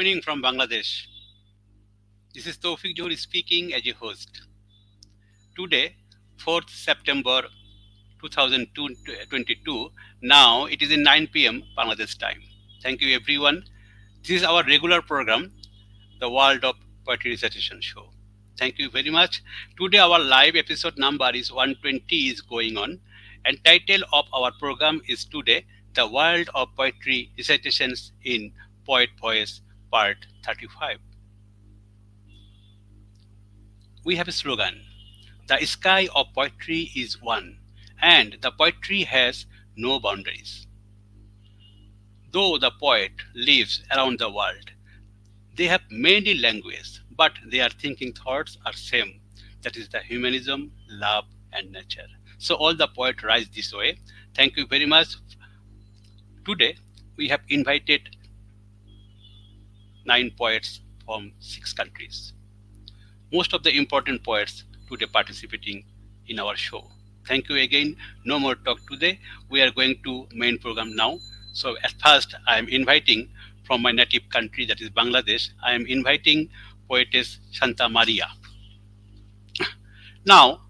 evening from Bangladesh. This is Toufiq Zohur speaking as a host. Today, 4th September 2022, now it is in 9 p.m. Bangladesh time. Thank you everyone. This is our regular program, the World of Poetry Recitation Show. Thank you very much. Today our live episode number is 120 is going on, and title of our program is today the World of Poetry Recitations in Poet Voice Part 35. We have a slogan: the sky of poetry is one, and the poetry has no boundaries. Though the poet lives around the world, they have many languages, but their thinking thoughts are same. That is the humanism, love, and nature. So all the poets rise this way. Thank you very much. Today we have invited 9 poets from 6 countries. Most of the important poets today participating in our show. Thank you again. No more talk today. We are going to main program now. So at first, I am inviting from my native country, that is Bangladesh. I am inviting poetess Shanta Maria. Now,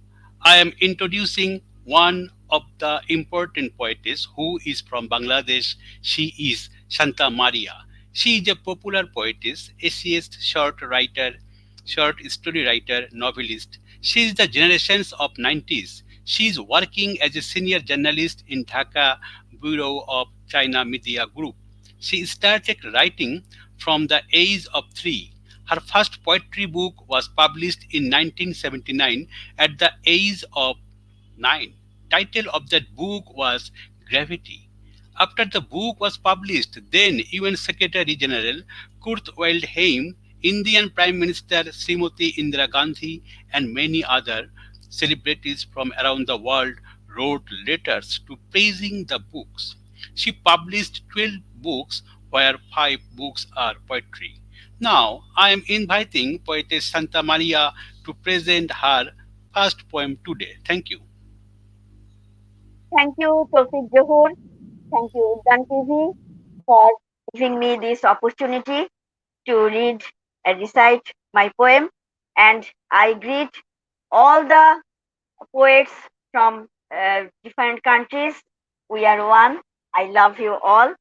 I am introducing one of the important poetess who is from Bangladesh. She is Shanta Maria. She is a popular poetess, essayist, short story writer, novelist. She is the generations of 90s. She is working as a senior journalist in Dhaka Bureau of China Media Group. She started writing from the age of 3. Her first poetry book was published in 1979 at the age of 9. Title of that book was Gravity. After the book was published, then UN Secretary General Kurt Waldheim, Indian Prime Minister Srimati Indira Gandhi, and many other celebrities from around the world wrote letters to praising the books. She published 12 books, where 5 books are poetry. Now, I am inviting poetess Santa Maria to present her first poem today. Thank you. Thank you, Toufiq Zohur. Thank you, Uddan TV, for giving me this opportunity to read and recite my poem. And I greet all the poets from different countries. We are one. I love you all.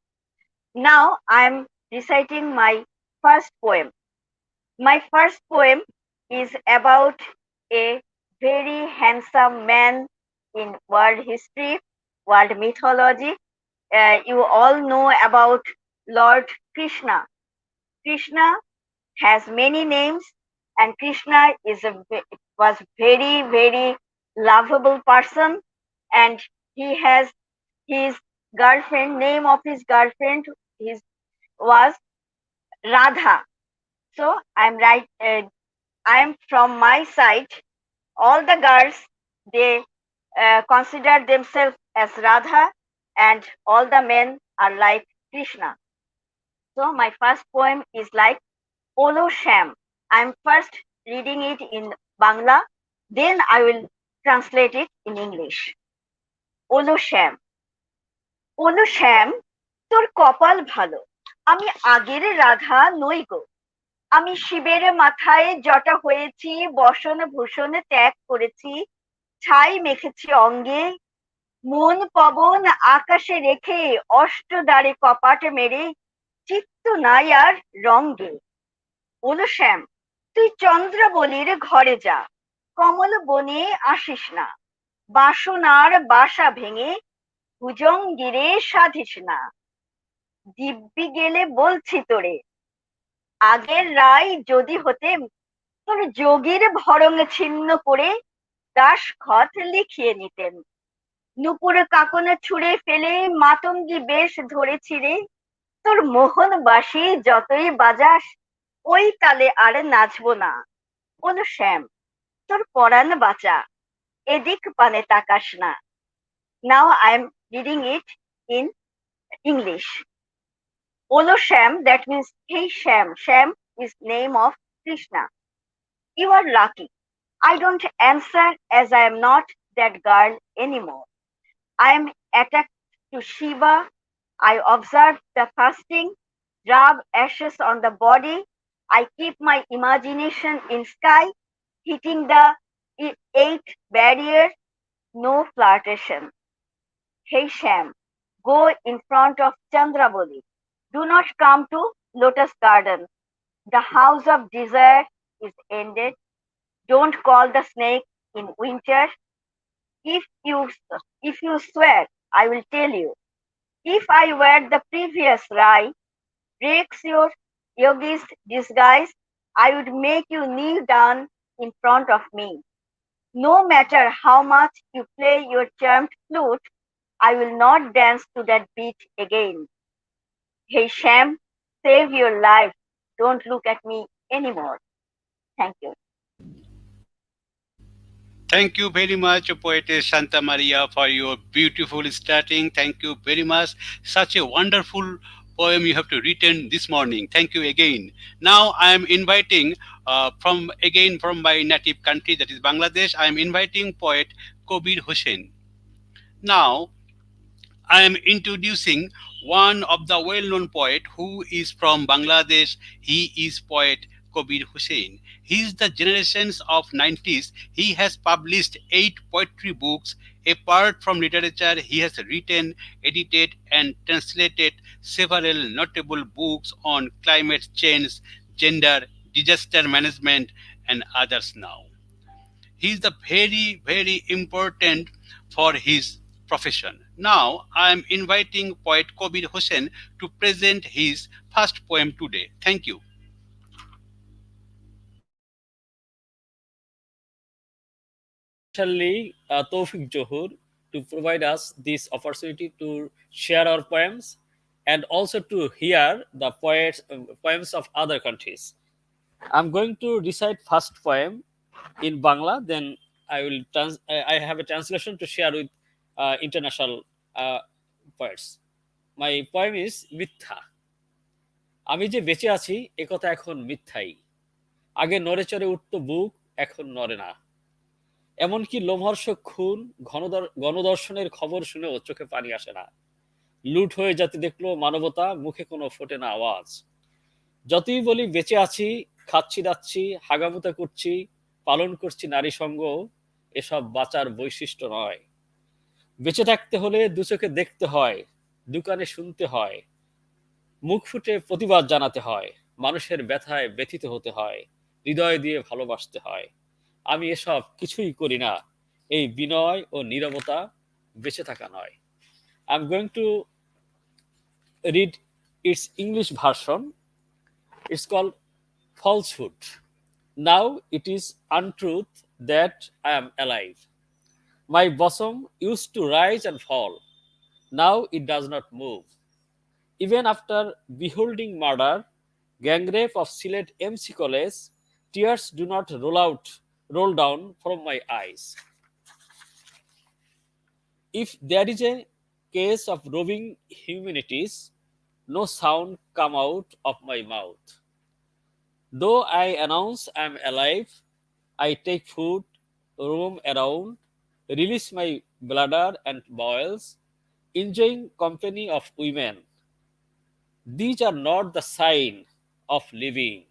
Now I am reciting my first poem. My first poem is about a very handsome man in world history, world mythology. You all know about Lord Krishna. Krishna has many names, and Krishna was very lovable person, and he has his girlfriend. Name of his girlfriend his was Radha. So I'm right. I'm from my side. All the girls, they consider themselves as Radha, and all the men are like Krishna. So my first poem is like Olo Sham. I'm first reading it in Bangla, then I will translate it in English. Olo Sham. Olo Sham, তোর কপাল ভালো, আমি আগের রাধা নই গো। আমি শিবের মাথায় জটা হয়েছি, বসন ভূষণ ত্যাগ করেছি, ছাই মেখেছি অঙ্গে, মন পবন আকাশে রেখে অষ্টদ্বারে কপাট মেরে চিত্ত নাই আর রঙ্গে। ওলো শ্যাম, তুই চন্দ্রবলির ঘরে যা, কমল বনে আসিস না, বাসনার বাসা ভেঙে ভুজঙ্গিরে সাধিস না। দিব্যি গেলে বলছি তোরে, আগের রায় যদি হতেম, তোর যোগীর ভরং ছিন্ন করে দাসখত লিখিয়ে নিতেন। নুপুর কাকনে ছুঁড়ে ফেলে মাতঙ্গী বেশ ধরেছি রে, তোর মোহন বাসি যতই বাজাস, ওই তালে আর নাচবো না। ওলো শ্যাম, তোর পরাণ বাঁচা, এদিক পানে তাকাস না। Now I am reading it in English. Olo Sham, that means hey Sham. Sham is name of Krishna. You are lucky. I don't answer as I am not that girl anymore. I am attached to Shiva. I observe the fasting. rub ashes on the body. I keep my imagination in sky, hitting the eighth barrier, no flirtation. Hey Sham, go in front of Chandravali. Do not come to Lotus Garden. The house of desire is ended. Don't call the snake in winter. If you if you swear, I will tell you. If I wear the previous rye, breaks your yogi's disguise, I would make you kneel down in front of me. No matter how much you play your charmed flute, I will not dance to that beat again. Hey Sham, save your life. Don't look at me anymore. Thank you. Thank you very much, Poetess Santa Maria, for your beautiful starting. Thank you very much. Such a wonderful poem you have to written this morning. Thank you again. Now I am inviting from my native country, that is Bangladesh. I am inviting poet Kabir Hossain. Now I am introducing one of the well-known poet who is from Bangladesh. He is poet Kabir Hossain. He is the generations of 90s. He has published 8 poetry books. Apart from literature, he has written, edited, and translated several notable books on climate change, gender, disaster management, and others now. He is the very important for his profession. Now I am inviting poet Kabir Hossain to present his first poem today. Thank you. especially Toufiq Zohur to provide us this opportunity to share our poems and also to hear the poems of other countries. I'm going to recite first poem in Bangla, then I have a translation to share with international uh, poets. My poem is Mitha. আমি যে বেঁচে আছি একথা এখন মিথ্যাই আগে নড়ে চড়ে উঠত বুক এখন নড়ে না এমনকি লোমহর্ষক খুন গণদর্শনের খবর শুনেও চোখে পানি আসে না লুট হয়ে যাতে দেখলো মানবতা মুখে কোনো ফোটে না আওয়াজ যতই বলি বেঁচে আছি খাচ্ছি দাচ্ছি হাগামুতা করছি পালন করছি নারী সঙ্গ এসব বাঁচার বৈশিষ্ট্য নয় বেঁচে থাকতে হলে দু চোখে দেখতে হয় দোকানে শুনতে হয় মুখ ফুটে প্রতিবাদ জানাতে হয় মানুষের ব্যথায় ব্যথিত হতে হয় হৃদয় দিয়ে ভালোবাসতে হয় আমি এসব কিছুই করি না এই বিনয় ও নীরবতা বেঁচে থাকা নয় I'm going to read its English version. It's called falsehood. Now it is untruth that I am alive. My bosom used to rise and fall. Now it does not move. Even after beholding murder, gang rape of Sylhet MC College, tears do not roll down from my eyes. If there is a case of roving humanities, no sound come out of my mouth. Though I announce I am alive, I take food, roam around, release my bladder and bowels, enjoying company of women. These are not the sign of living.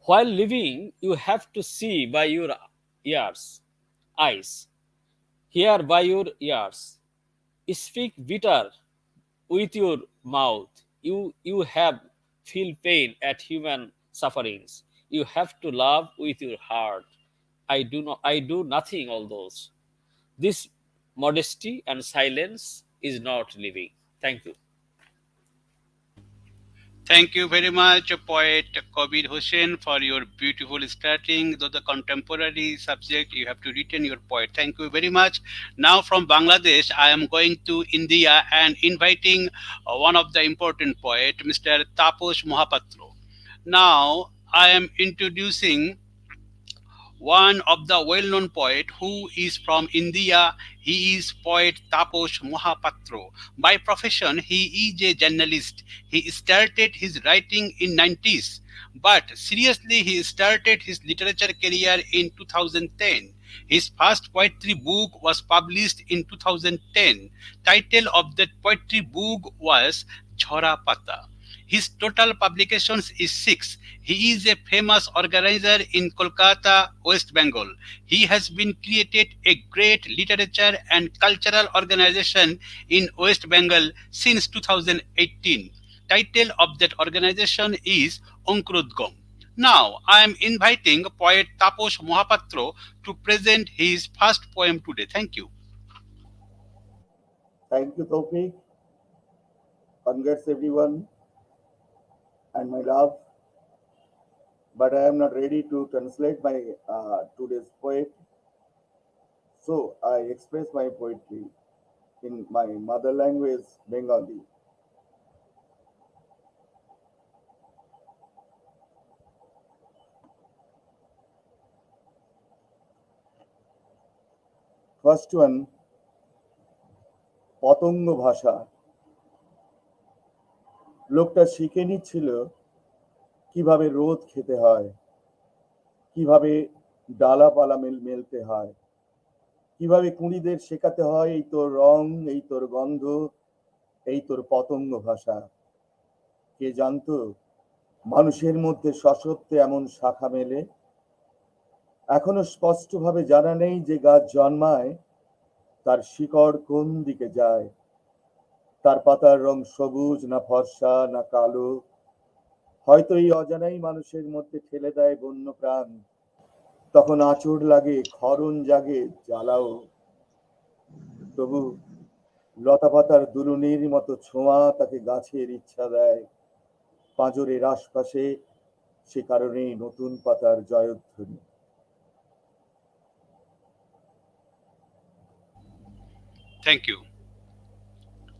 While living, you have to see by your ears, eyes, hear by your ears, speak bitter with your mouth. You have feel pain at human sufferings. You have to love with your heart. I do nothing all those. This modesty and silence is not living. Thank you. Thank you very much, poet Kabir Hossain, for your beautiful starting. Though the contemporary subject, you have to written your poet. Thank you very much. Now from Bangladesh, I am going to India and inviting one of the important poet, Mr. Tapas Mahapatra. Now I am introducing one of the well-known poet who is from India. He is poet Tapas Mahapatra. By profession, he is a journalist. He started his writing in 90s, but seriously, he started his literature career in 2010. His first poetry book was published in 2010. Title of that poetry book was Jhora Pata. His total publications is six. He is a famous organizer in Kolkata, West Bengal. He has been created a great literature and cultural organization in West Bengal since 2018. Title of that organization is Onkrudgam. Now I am inviting poet Tapas Mahapatra to present his first poem today. Thank you. Thank you, Toufiq. Congrats, everyone, and my love. But I am not ready to translate my today's poet, so I express my poetry in my mother language, Bengali. First one, পতঙ্গ ভাষা। লোকটা শিখে নিচ্ছিল কিভাবে রোদ খেতে হয়, কিভাবে ডালাপালা মেলতে হয়, কিভাবে কুঁড়িদের শেখাতে হয় এই তোর রং, এই তোর গন্ধ, এই তোর পতঙ্গ ভাষা। কে জানতো মানুষের মধ্যে সশব্দে এমন শাখা মেলে? এখনো স্পষ্টভাবে জানা নেই যে গাছ জন্মায় তার শিকড় কোন দিকে যায়, তার পাতার রং সবুজ না ফর্সা না কালো। হয়তো এই অজানাই মানুষের মধ্যে ঠেলে দেয় বন্য প্রাণ। তখন আঁচড় লাগে, ক্ষরণ জাগে, জ্বালাও। তবু লতা পাতার দুলুনির মতো ছোঁয়া তাকে গাছের ইচ্ছা দেয়। পাঁজরের আশপাশে সে কারণেই নতুন পাতার জয়ধ্বনি। Thank you.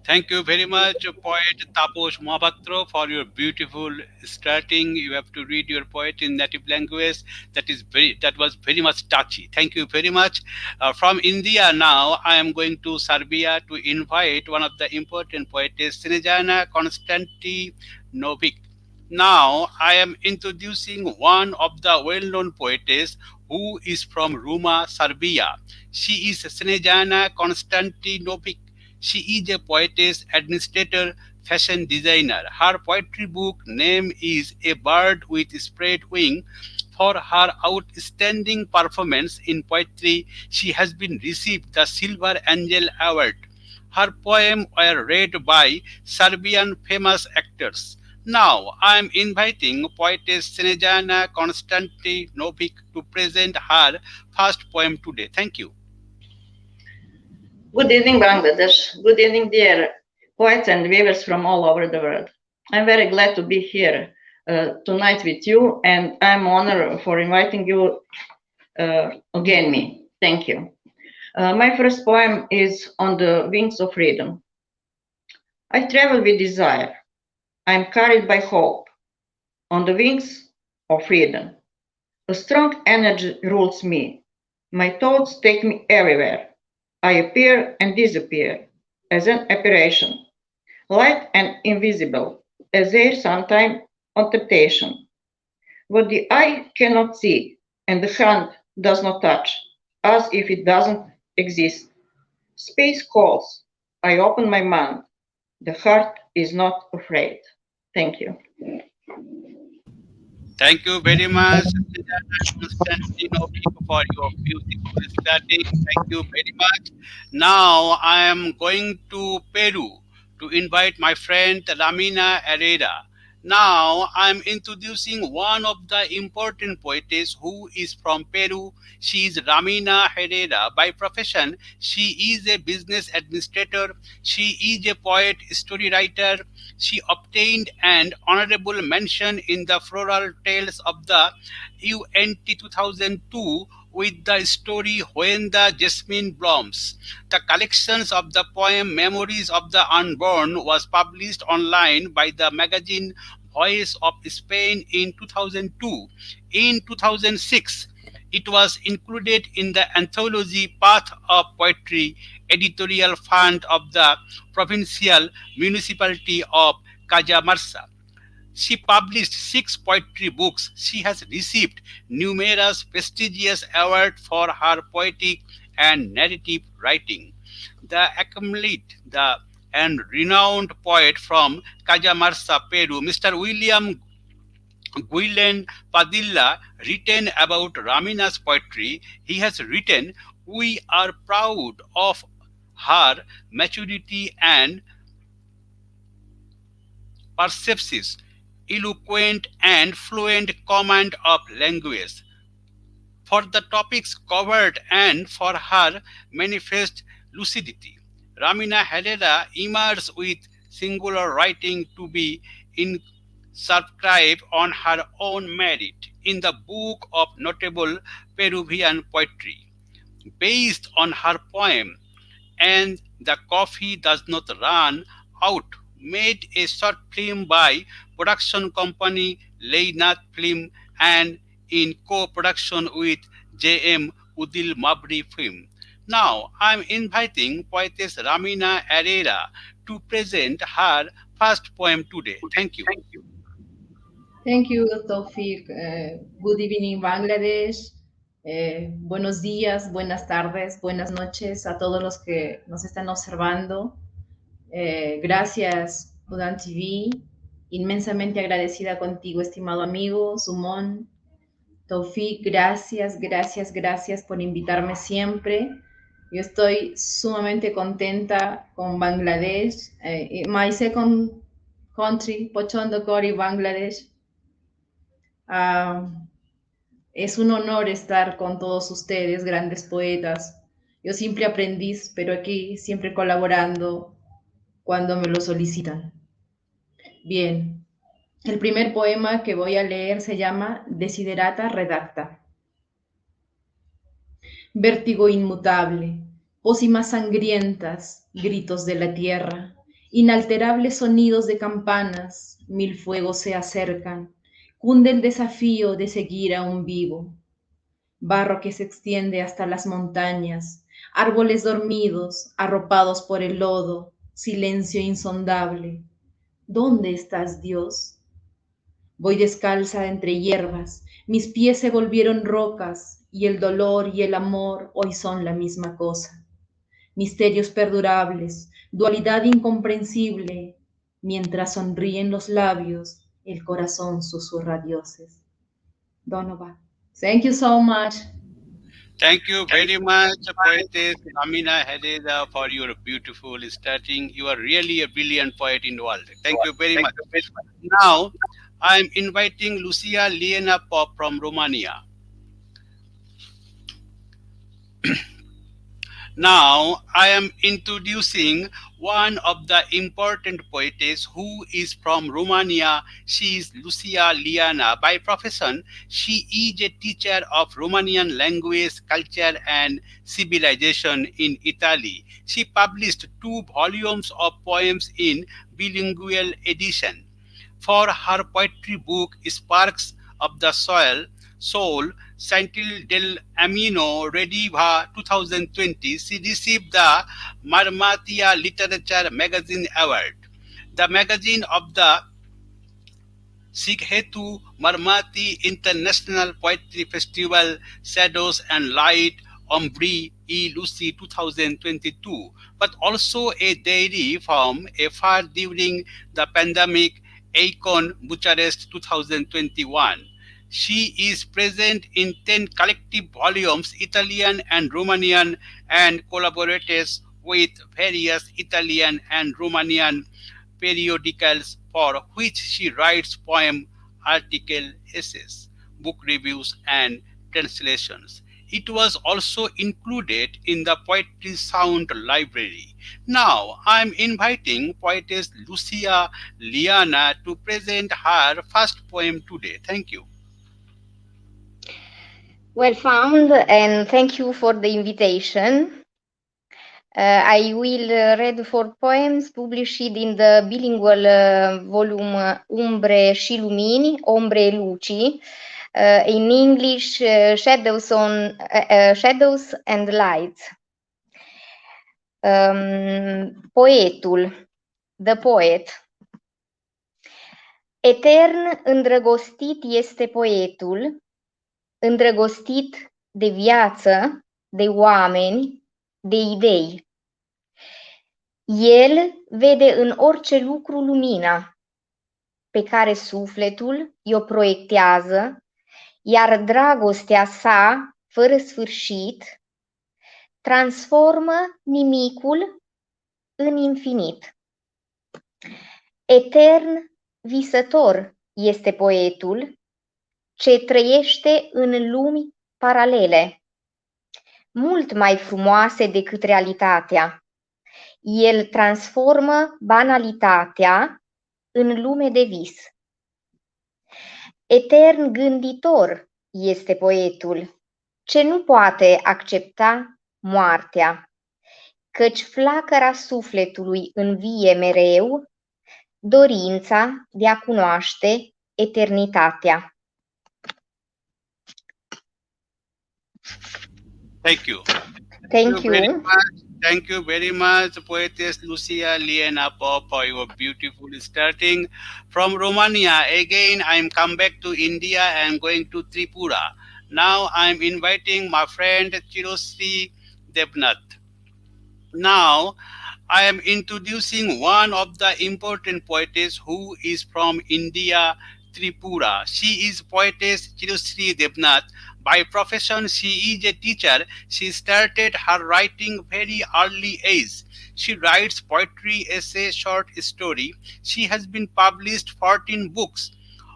Thank you very much, poet Tapas Mahapatra, for your beautiful starting. You have to read your poet in native language. That was very much touchy. Thank you very much. From India now, I am going to Serbia to invite one of the important poetess, Snezana Konstantinovic. Now, I am introducing one of the well-known poetess who is from Roma, Serbia. She is Snezana Konstantinovic. She is a poetess, administrator, fashion designer. Her poetry book name is A Bird with Spread Wing. For her outstanding performance in poetry, she has been received the Silver Angel Award. Her poems were read by Serbian famous actors. Now I am inviting poetess Snezana Konstantinovic to present her first poem today. Thank you. Good evening, Bangladesh. Good evening, dear poets and viewers from all over the world. I'm very glad to be here tonight with you, and I'm honored for inviting you again. Me, thank you. My first poem is On the Wings of Freedom. I travel with desire. I'm carried by hope. On the wings of freedom, a strong energy rules me. My thoughts take me everywhere. I appear and disappear as an apparition, light and invisible, as air sometime on temptation. What the eye cannot see and the hand does not touch, as if it doesn't exist. Space calls. I open my mind. The heart is not afraid. Thank you. Thank you very much, Konstantinovic, for your beautiful starting. Thank you very much. Now I am going to Peru to invite my friend Ramina Herrera. Now I am introducing one of the important poetess who is from Peru. She is Ramina Herrera. By profession, she is a business administrator. She is a poet, story writer. She obtained an honorable mention in the Floral Tales of the UNT 2002 with the story When the Jasmine Blooms. The collections of the poem Memories of the Unborn was published online by the magazine Voice of Spain in 2002. In 2006, it was included in the anthology Path of Poetry editorial fund of the provincial municipality of Cajamarca. She published six poetry books. She has received numerous prestigious awards for her poetic and narrative writing. The accolade, the and renowned poet from Cajamarca, Peru, Mr. William Guilen Padilla, written about Ramina's poetry. He has written, "We are proud of her maturity and perceptive, eloquent, and fluent command of language, for the topics covered and for her manifest lucidity." Ramina Herrera emerged with singular writing to be inscribed on her own merit in the book of notable Peruvian poetry, based on her poem "And the Coffee Does Not Run Out," made a short film by production company Debnath Film and in co-production with J.M. Udil Mabri Film. Now I am inviting poetess Ramina Herrera to present her first poem today. Thank you. Thank you, Toufiq. Good evening, Bangladesh. Buenos días, buenas tardes, buenas noches a todos los que nos están observando. Gracias, Uddan TV. Inmensamente agradecida contigo, estimado amigo, Sumón. Toufiq, gracias, gracias, gracias por invitarme siempre. Yo estoy sumamente contenta con Bangladesh. My second country, Pochondo Kori, Bangladesh. Es un honor estar con todos ustedes, grandes poetas. Yo simple aprendiz, pero aquí siempre colaborando cuando me lo solicitan. Bien, el primer poema que voy a leer se llama Desiderata Redacta. Vértigo inmutable, pócimas sangrientas, gritos de la tierra, inalterables sonidos de campanas, mil fuegos se acercan, cunde el desafío de seguir aún vivo. Barro que se extiende hasta las montañas, árboles dormidos, arropados por el lodo, silencio insondable. ¿Dónde estás, Dios? Voy descalza entre hierbas, mis pies se volvieron rocas, y el dolor y el amor hoy son la misma cosa. Misterios perdurables, dualidad incomprensible, mientras sonríen los labios, el corazón susurra dioses. Donovan. Thank you so much. Thank you very much, poetess Ramina Herrera, for your beautiful starting. You are really a brilliant poet in the world. Thank you very much. Now, I am inviting Lucia Ileana Pop from Romania. Now, I am introducing one of the important poetess who is from Romania. She is Lucia Ileana. By profession, she is a teacher of Romanian language, culture, and civilization in Italy. She published 2 volumes of poems in bilingual edition. For her poetry book Sparks of the Soul, Centil del Amino Rediva 2020, she received the Marmatia Literature Magazine Award. The magazine of the Sikhetu Marmati International Poetry Festival Shadows and Light Ombre e Lucy 2022, but also a dairy farm effort during the pandemic Icon Bucharest 2021. She is present in 10 collective volumes, Italian and Romanian, and collaborates with various Italian and Romanian periodicals for which she writes poem, article, essays, book reviews, and translations. It was also included in the Poetry Sound Library. Now I am inviting poetess Lucia Ileana to present her first poem today. Thank you. Well found, and thank you for the invitation. I will read 4 poems published in the bilingual volume Ombre e Luci, in English, Shadows and Lights. Poetul, the poet. Etern îndrăgostit este poetul, îndrăgostit de viață, de oameni, de idei. El vede în orice lucru lumina pe care sufletul i-o proiectează, iar dragostea sa, fără sfârșit, transformă nimicul în infinit. Etern visător este poetul ce trăiește în lumi paralele, mult mai frumoase decât realitatea. El transformă banalitatea în lume de vis. Etern gânditor este poetul ce nu poate accepta moartea, căci flacăra sufletului învie mereu dorința de a cunoaște eternitatea. Thank you. Thank Very you. much. Thank you very much, poetess Lucia Ileana Pop, for your beautiful starting. From Romania, again, I'm come back to India and going to Tripura. Now I'm inviting my friend Chirasree Debnath. Now, I am introducing one of the important poetess who is from India, Tripura. She is poetess Chirasree Debnath. By profession, she is a teacher. She started her writing very early age. She writes poetry, essay, short story. She has been published 14 books.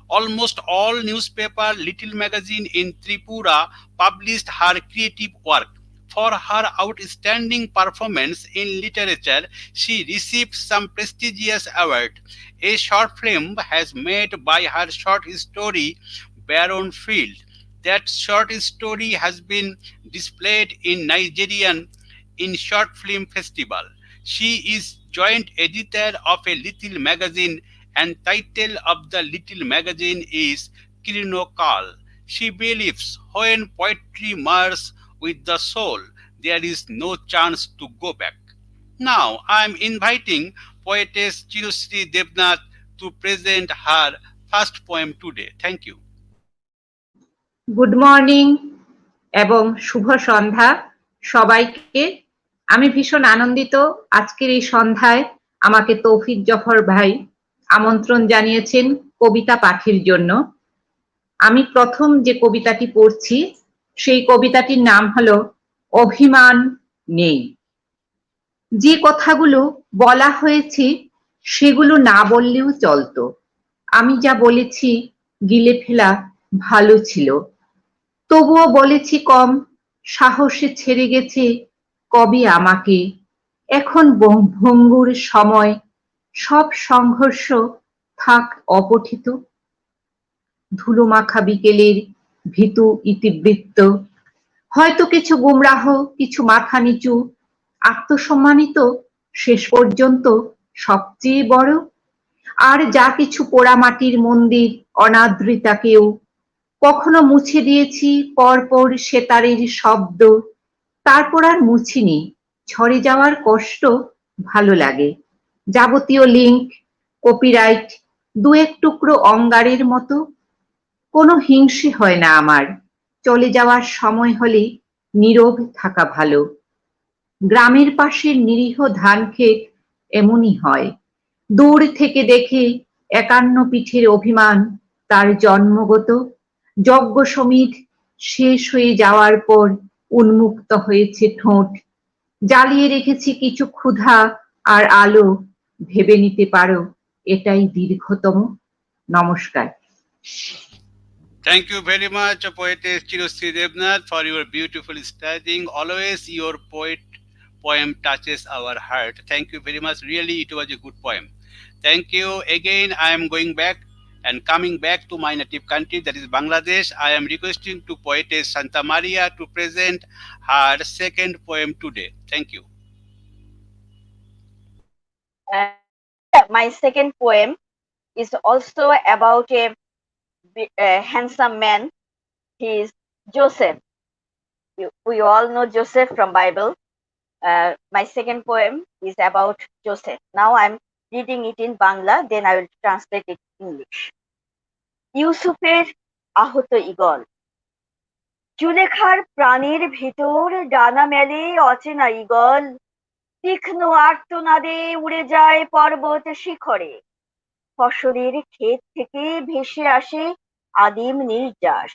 Almost all newspaper, little magazine in Tripura published her creative work. For her outstanding performance in literature, she received some prestigious award. A short film has made by her short story Baron Field. That short story has been displayed in Nigerian in short film festival. She is joint editor of a little magazine and title of the little magazine is Kirinokal. She believes when poetry merges with the soul, there is no chance to go back. Now I am inviting poetess Chirasree Debnath to present her first poem today. Thank you. Good morning এবং শুভ সন্ধ্যা সবাইকে। আমি ভীষণ আনন্দিত আজকের এই সন্ধ্যায় আমাকে তৌফিক জফর ভাই আমন্ত্রণ জানিয়েছেন কবিতা পাঠের জন্য। আমি প্রথম যে কবিতাটি পড়ছি সেই কবিতাটির নাম হলো অভিমান নেই। যে কথাগুলো বলা হয়েছে সেগুলো না বললেও চলতো। আমি যা বলেছি গিলে ফেলা ভালো ছিল, তবুও বলেছি কম, সাহসে ছেড়ে গেছে কবি আমাকে। এখন ভঙ্গুর সময়, সব সংঘর্ষ থাক অপঠিত। ধুলোমাখা বিকেলের ভীতু ইতিবৃত্ত, হয়তো কিছু গুমরাহ, কিছু মাথা নিচু, আত্মসম্মানিত শেষ পর্যন্ত সবচেয়ে বড়। আর যা কিছু পোড়ামাটির মন্দির অনাদৃতাকেও কখনো মুছে দিয়েছি পরপর সেতারের শব্দ, তারপর আর মুছিনি। ঝরে যাওয়ার কষ্ট ভালো লাগে। যাবতীয় লিঙ্ক, কপিরাইট, দু এক টুকরো অঙ্গারের মতো। কোনো হিংসে হয় না আমার। চলে যাওয়ার সময় হলে নীরব থাকা ভালো। গ্রামের পাশের নিরীহ ধান ক্ষেত এমনই হয়। দূর থেকে দেখে একান্ন পিঠের অভিমান তার জন্মগত। যজ্ঞ সমিধ শেষ হয়ে যাওয়ার পর উন্মুক্ত হয়েছে ঠোঁট। জ্বালিয়ে রেখেছি কিছু ক্ষুধা আর আলো, ভেবে নিতে পারো এটাই দীর্ঘতম। নমস্কার। Thank you very much, poetess Chirasree Debnath, for your beautiful studying. Always your poem touches our heart. Thank you very much. Really, it was a good poem. Thank you. Again, I am going back and coming back to my native country, that is Bangladesh. I am requesting to poetess Santa Maria to present her second poem today. Thank you. My second poem is also about a handsome man. He is Joseph. We all know Joseph from Bible. My second poem is about Joseph. Now I'm reading it in Bangla, then I will translate it in English. ইউসুফের আহত eagle. জুলেখার প্রাণের ভেতর ডানা মেলে অচেনা eagle, তীক্ষ্ণ আর্তনাদে উড়ে যায় পর্বত শিখরে, ফসলের ক্ষেত থেকে ভেসে আসে আদিম নির্যাস,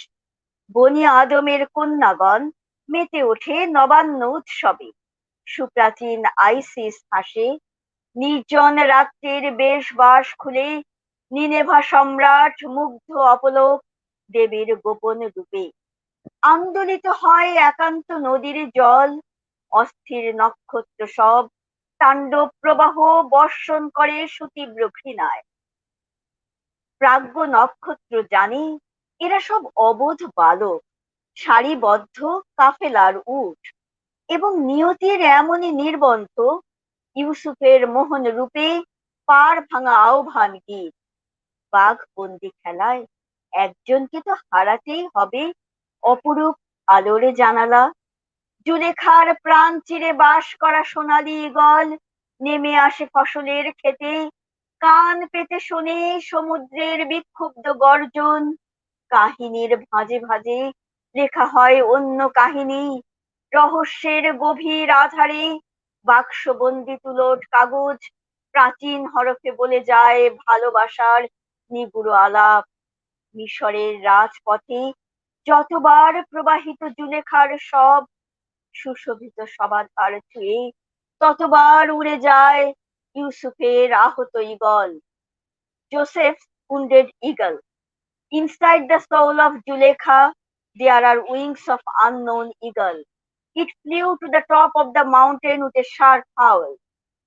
বনি আদমের কন্যাগণ মেতে ওঠে নবান্ন উৎসবে, সুপ্রাচীন আইসিস হাসে, নির্জন রাত্রির বেশ বাস খুলে, নিনেভা সম্রাট মুগ্ধ অপলোক দেবীর গোপন রূপে, আন্দোলিত হয় একান্ত নদীর জল, অস্থির নক্ষত্র সব তাণ্ডব প্রবাহ বর্ষণ করে সুতীব্র ঘৃণায়। প্রাজ্ঞ নক্ষত্র জানে এরা সব অবোধ বালক, সারিবদ্ধ কাফেলার উট, এবং নিয়তির এমনই নির্বন্ধ ইউসুফের মোহন রূপে পার ভাঙা আহ্বান গীত। বাঘ বন্দি খেলায় একজনকে তো হারাতেই হবে, অপরূপ আলোর জানালা, জুলেখার প্রাণ চিরে বাস করা সোনালী ঈগল নেমে আসে ফসলের ক্ষেতে, কান পেতে শোনে সমুদ্রের বিক্ষুব্ধ গর্জন, কাহিনীর ভাঁজে ভাঁজে লেখা হয় অন্য কাহিনী, রহস্যের গভীর আধারে বাক্সবন্দি তুলট কাগজ প্রাচীন হরফে বলে যায় ভালোবাসার নিগুড় আলাপ। মিশরের রাজপথে যতবার প্রবাহিত জুলেখার সব সুশোভিত সমাধার ছুঁয়ে, ততবার উড়ে যায় ইউসুফের আহত eagle, Joseph's wounded eagle. Inside the soul of Julekha, there are wings of unknown eagle. It flew to the top of the mountain with a sharp howl.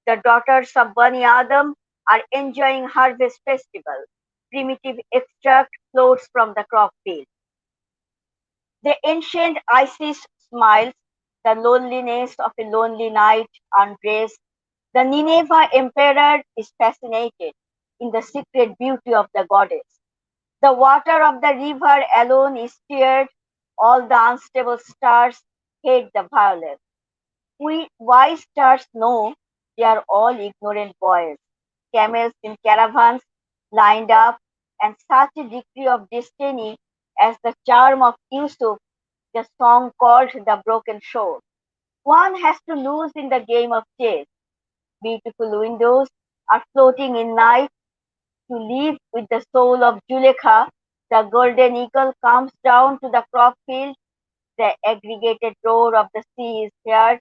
The daughters of Bani Adam are enjoying harvest festival. Primitive extract floats from the crop field. The ancient Isis smiles, the loneliness of a lonely night undressed. The Nineveh emperor is fascinated in the secret beauty of the goddess. The water of the river alone is stirred. All the unstable stars hate the violence. We wise stars know they are all ignorant boys. Camels in caravans lined up, and such a decree of destiny as the charm of Yusuf, the song called The Broken Shore. One has to lose in the game of chess. Beautiful windows are floating in night. To live with the soul of Julekha, the golden eagle comes down to the crop field. The aggregated roar of the sea is heard.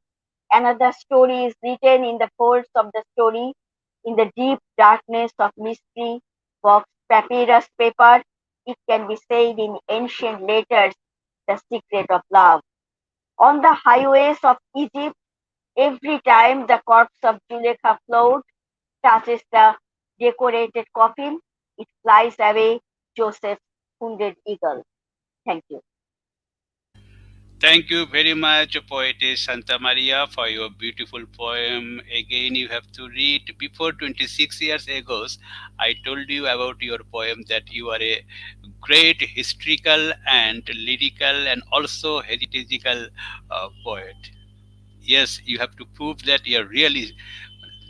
Another story is written in the folds of the story. In the deep darkness of mystery, box papyrus paper, it can be said in ancient letters, the secret of love. On the highways of Egypt, every time the corpse of Julekha float touches the decorated coffin, it flies away Joseph's wounded eagle. Thank you. Thank you very much, poetess Santa Maria, for your beautiful poem. Again, you have to read. Before 26 years ago, I told you about your poem that you are a great historical and lyrical and also heritagical poet. Yes, you have to prove that you are really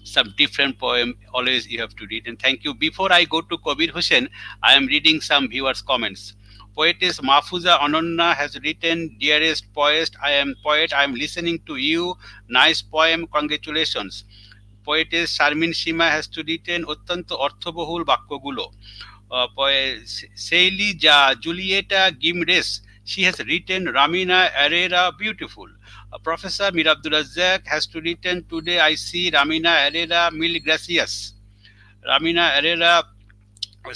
some different poem always you have to read. And thank you. Before I go to Kabir Hossain, I am reading some viewers comments. Poetess Mahfuza Anonna has written, dearest poet, I am listening to you, nice poem, congratulations. Poetess Sharmin Sima has to written, অত্যন্ত অর্থবহুল বাক্যগুলো। Seili Julieta Gimres, she has written Ramina Herrera, beautiful. Professor Mir Abdul Razak has to written, today I see Ramina Herrera, mil gracias. Ramina Herrera,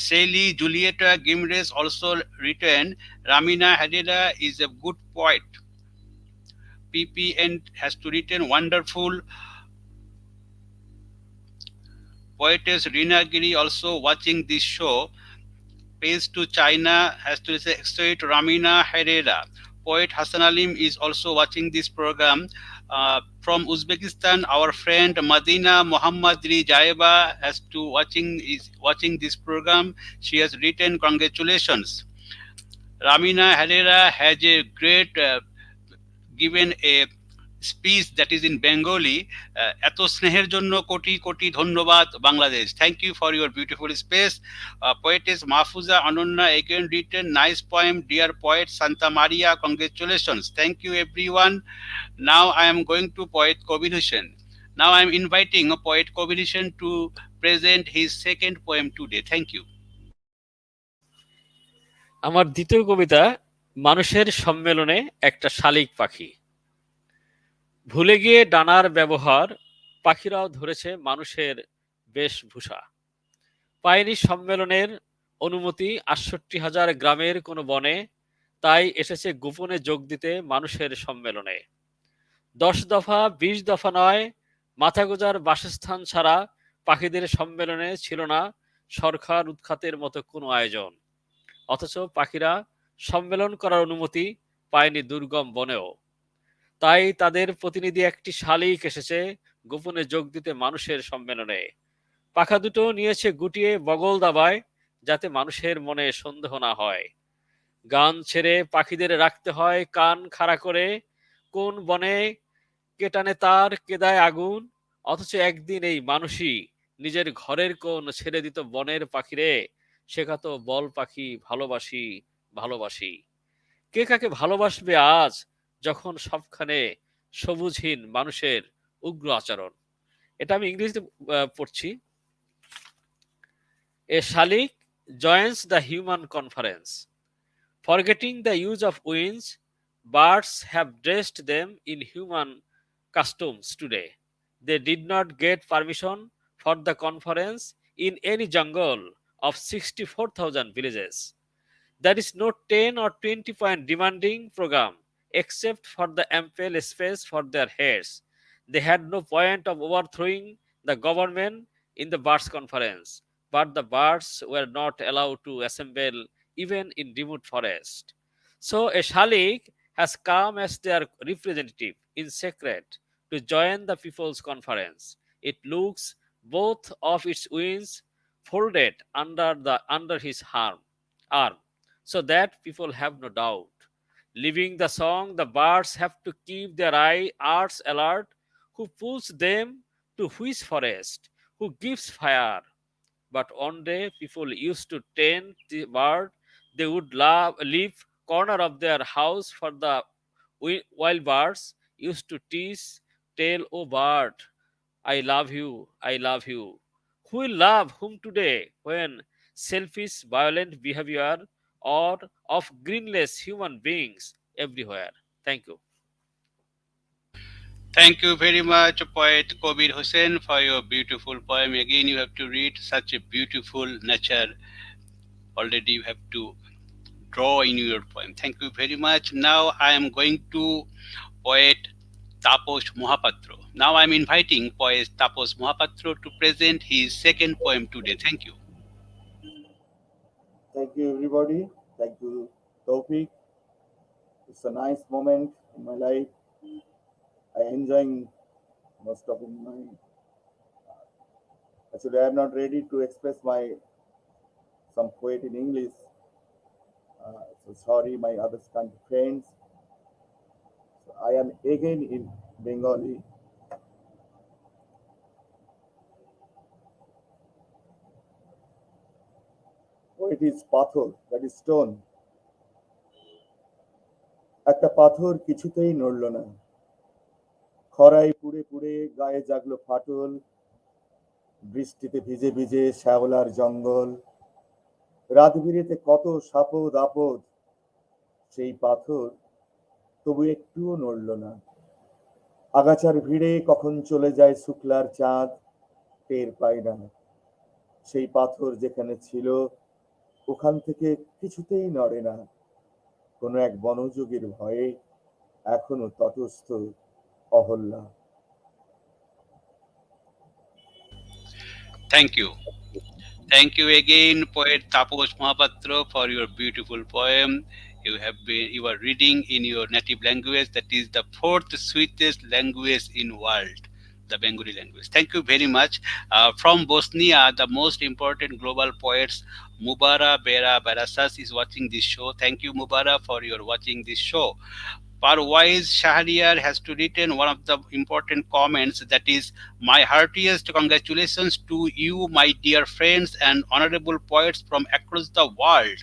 Seili Julieta Gimres also written, Ramina Herrera is a good poet. PPN has to written, wonderful. Poetess Rina Giri also watching this show. Pays to China has to say extrait Ramina Herrera. Poet Hassan Alim is also watching this program. From Uzbekistan, our friend Madina Mohammadri Jaiba is watching this program. She has written congratulations. Ramina Herrera has a great given a speech that is in Bengali. এত স্নেহের জন্য কোটি কোটি ধন্যবাদ Bangladesh. Thank you for your beautiful space. Poetess Mahfuza Anonna again written nice poem, dear poet Santa Maria, congratulations. Thank you everyone. Now I am going to poet Kabir Hossain. Now I'm inviting a poet Kabir to present his second poem today. Thank you. আমার দ্বিতীয় কবিতা মানুষের সম্মেলনে একটা শালিক পাখি। ভুলে গিয়ে ডানার ব্যবহার পাখিরাও ধরেছে মানুষের বেশভূষা। পায়নি সম্মেলনের অনুমতি ৬৮,০০০ গ্রামের কোনো বনে, তাই এসেছে গোপনে যোগ দিতে মানুষের সম্মেলনে। ১০ দফা ২০ দফা নয়, মাথা গোজার বাসস্থান ছাড়া পাখিদের সম্মেলনে ছিল না সরকার উৎখাতের মতো কোনো আয়োজন। অথচ পাখিরা সম্মেলন করার অনুমতি পায়নি দুর্গম বনেও। তাই তাদের প্রতিনিধি একটি শালিক এসেছে গোপনে যোগ দিতে মানুষের সম্মেলনে। পাখা দুটো নিয়েছে গুটিয়ে বগল দাবায়, যাতে মানুষের মনে সন্দেহ না হয়। গান ছেড়ে পাখিদের রাখতে হয় কান খাড়া করে, কোন বনে কে টানে তার কে দেয় আগুন। অথচ একদিন এই মানুষই নিজের ঘরের কোণ ছেড়ে দিত বনের পাখিরে, শেখাতো বল পাখি ভালোবাসি ভালোবাসি। কে কাকে ভালোবাসবে আজ, যখন সবখানে সবুজহীন মানুষের উগ্র আচরণ। এটা আমি ইংরেজিতে পড়ছি। A shalik joins the human conference. Forgetting the use of wings, birds have dressed them in human customs today. They did not get permission for the conference in any jungle of 64,000 villages. There is no 10 or 20 point demanding program except for the ample space for their heads. They had no point of overthrowing the government in the birds conference, but the birds were not allowed to assemble even in remote forest. So a shalik has come as their representative in secret to join the people's conference. It looks both of its wings folded under his arm, so that people have no doubt. Leaving the song, the birds have to keep their eyes alert. Who pulls them to which forest? Who gives fire? But one day, people used to tend the bird. They would leave corner of their house for the wild birds. Used to tease, tell, "Oh bird, I love you, I love you." Who will love whom today, when selfish, violent behavior or of greenless human beings everywhere? Thank you. Thank you very much, poet Kabir Hossain, for your beautiful poem. Again, you have to read such a beautiful nature. Already, you have to draw in your poem. Thank you very much. Now, I am going to poet Tapas Mahapatra. Now, I am inviting poet Tapas Mahapatra to present his second poem today. Thank you. Thank you, everybody. Thank you, Toufiq. It's a nice moment in my life. I enjoying most of my. Actually, I am not ready to express my some poet in English. So sorry, my other country friends. So I am again in Bengali. Poet is pathor, that is stone. একটা পাথর কিছুতেই নড়ল না, খরায় পুড়ে পুড়ে গায়ে জাগলো ফাটল, বৃষ্টিতে ভিজে ভিজে শ্যাওলার জঙ্গল, রাত বিরেতে কত সাপদ আপদ, সেই পাথর তবু একটুও নড়ল না। আগাছার ভিড়ে কখন চলে যায় শুক্লার চাঁদ, টের পায় না। সেই পাথর যেখানে ছিল ওখান থেকে কিছুতেই নড়ে না, কোনো এক বনযোগীর ভয়ে এখনো তটস্থ Ahalya. Thank you. Thank you again, poet Tapas Mahapatra, for your beautiful poem. You are reading in your native language, that is the fourth sweetest language in world, the Bengali language. Thank you very much. From Bosnia, the most important global poets, Mubara Bera Barasas, is watching this show. Thank you, Mubara, for your watching this show. Parwais Shahriar has to written one of the important comments, that is, my heartiest congratulations to you, my dear friends and honorable poets from across the world.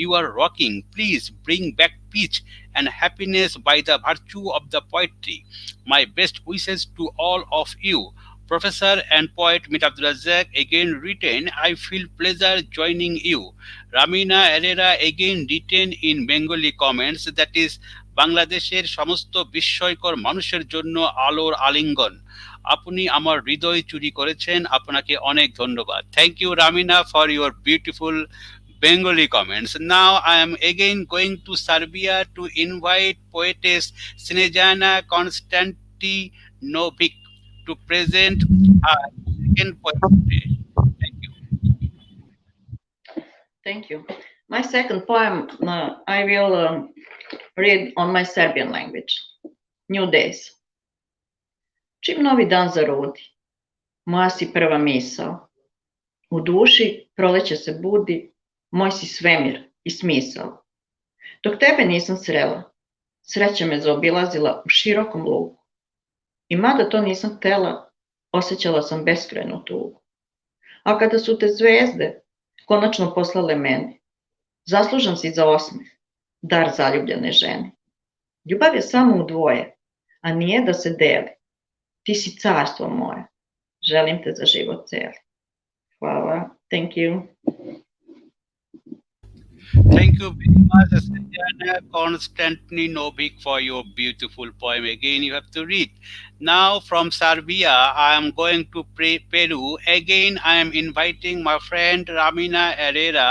You are rocking. Please bring back peace and happiness by the virtue of the poetry. My best wishes to all of you. Professor and poet Mir Abdulrazak again written, I feel pleasure joining you. Ramina Herrera again written in Bengali comments, that is বাংলাদেশের সমস্ত বিস্ময়কর মানুষের জন্য আলোর আলিঙ্গন। আপনি আমার হৃদয় চুরি করেছেন, আপনাকে অনেক ধন্যবাদ। Thank you Ramina for your beautiful Bengali comments. Now I am again going to Serbia to invite poetess Snezana Konstantinovic to present her second poem today. Thank you. Thank you. My second poem I will read on my Serbian language. New Days. Čim novi dan zarodi, moja si prva misao. U duši proleće se budi, moj si svemir i smisao. Dok tebe nisam srela, sreća me zaobilazila u širokom luku. I mada to nisam htela, osjećala sam beskrajnu tugu. A kada su te zvezde konačno poslale meni, zaslužan si za osmeh, dar zaljubljene žene. Ljubav je samo u dvoje, a nije da se deli. Ti si carstvo moje, želim te za život celi. Hvala. Thank you. Thank you very much, Snezana Konstantinovic, for your beautiful poem. Again, you have to read. Now, from Serbia, I am going to Peru. Again, I am inviting my friend Ramina Herrera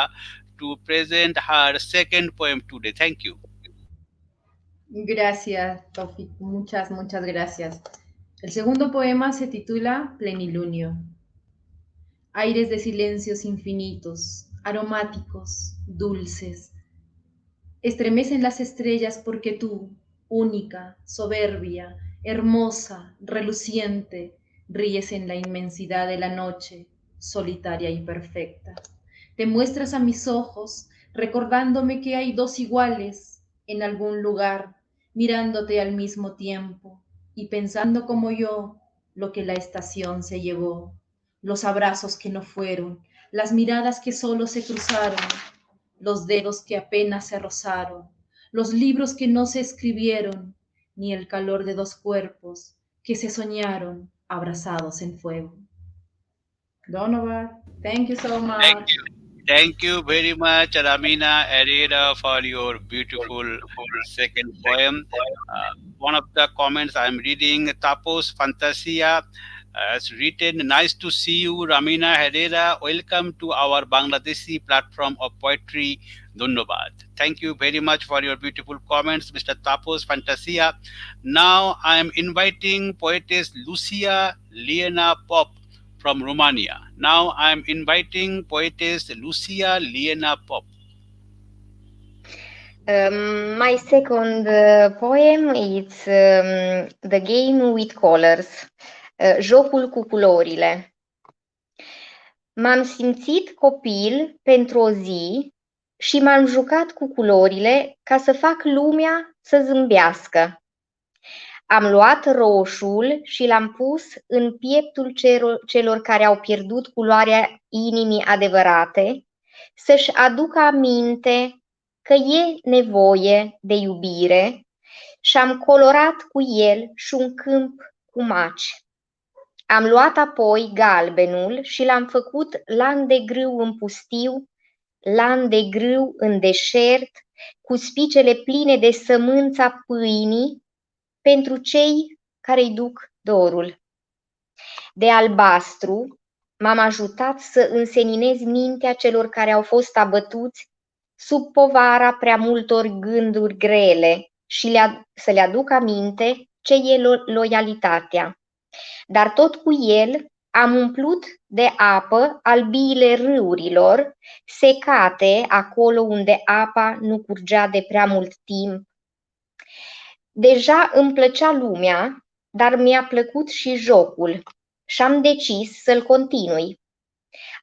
to present her second poem today. Thank you. Gracias, Toufiq. Muchas, muchas gracias. El segundo poema se titula Plenilunio. Aires de silencios infinitos, aromáticos, dulces. Estremecen las estrellas porque tú, única, soberbia, hermosa, reluciente, ríes en la inmensidad de la noche, solitaria y perfecta. Te muestras a mis ojos, recordándome que hay dos iguales en algún lugar, mirándote al mismo tiempo y pensando como yo lo que la estación se llevó, los abrazos que no fueron, las miradas que solo se cruzaron, los dedos que apenas se rozaron, los libros que no se escribieron, ni el calor de dos cuerpos que se soñaron abrazados en fuego. Donovan, thank you so much. Thank you very much, Ramina Herrera, for your beautiful second poem. One of the comments I am reading, Tapas Fantasia has written, nice to see you, Ramina Herrera. Welcome to our Bangladeshi platform of poetry. Dhanyabad. Thank you very much for your beautiful comments, Mr. Tapas Fantasia. Now I am inviting poetess Lucia Ileana Pop from Romania. Now I am inviting poetess Lucia Ileana Pop. My second poem is The Game with Colors, jocul cu culorile. M-am simțit copil pentru o zi și m-am jucat cu culorile ca să fac lumea să zâmbească. Am luat roșul și l-am pus în pieptul celor care au pierdut culoarea inimii adevărate, să-și aducă aminte că e nevoie de iubire, și am colorat cu el și un câmp cu maci. Am luat apoi galbenul și l-am făcut lan de grâu în pustiu, lan de grâu în deșert, cu spicele pline de sămânța pâinii, pentru cei care-i duc dorul. De albastru m-am ajutat să înseninez mintea celor care au fost abătuți sub povara prea multor gânduri grele și să le aduc aminte ce e loialitatea. Dar tot cu el am umplut de apă albiile râurilor, secate acolo unde apa nu curgea de prea mult timp. Deja îmi plăcea lumea, dar mi-a plăcut și jocul și am decis să-l continui.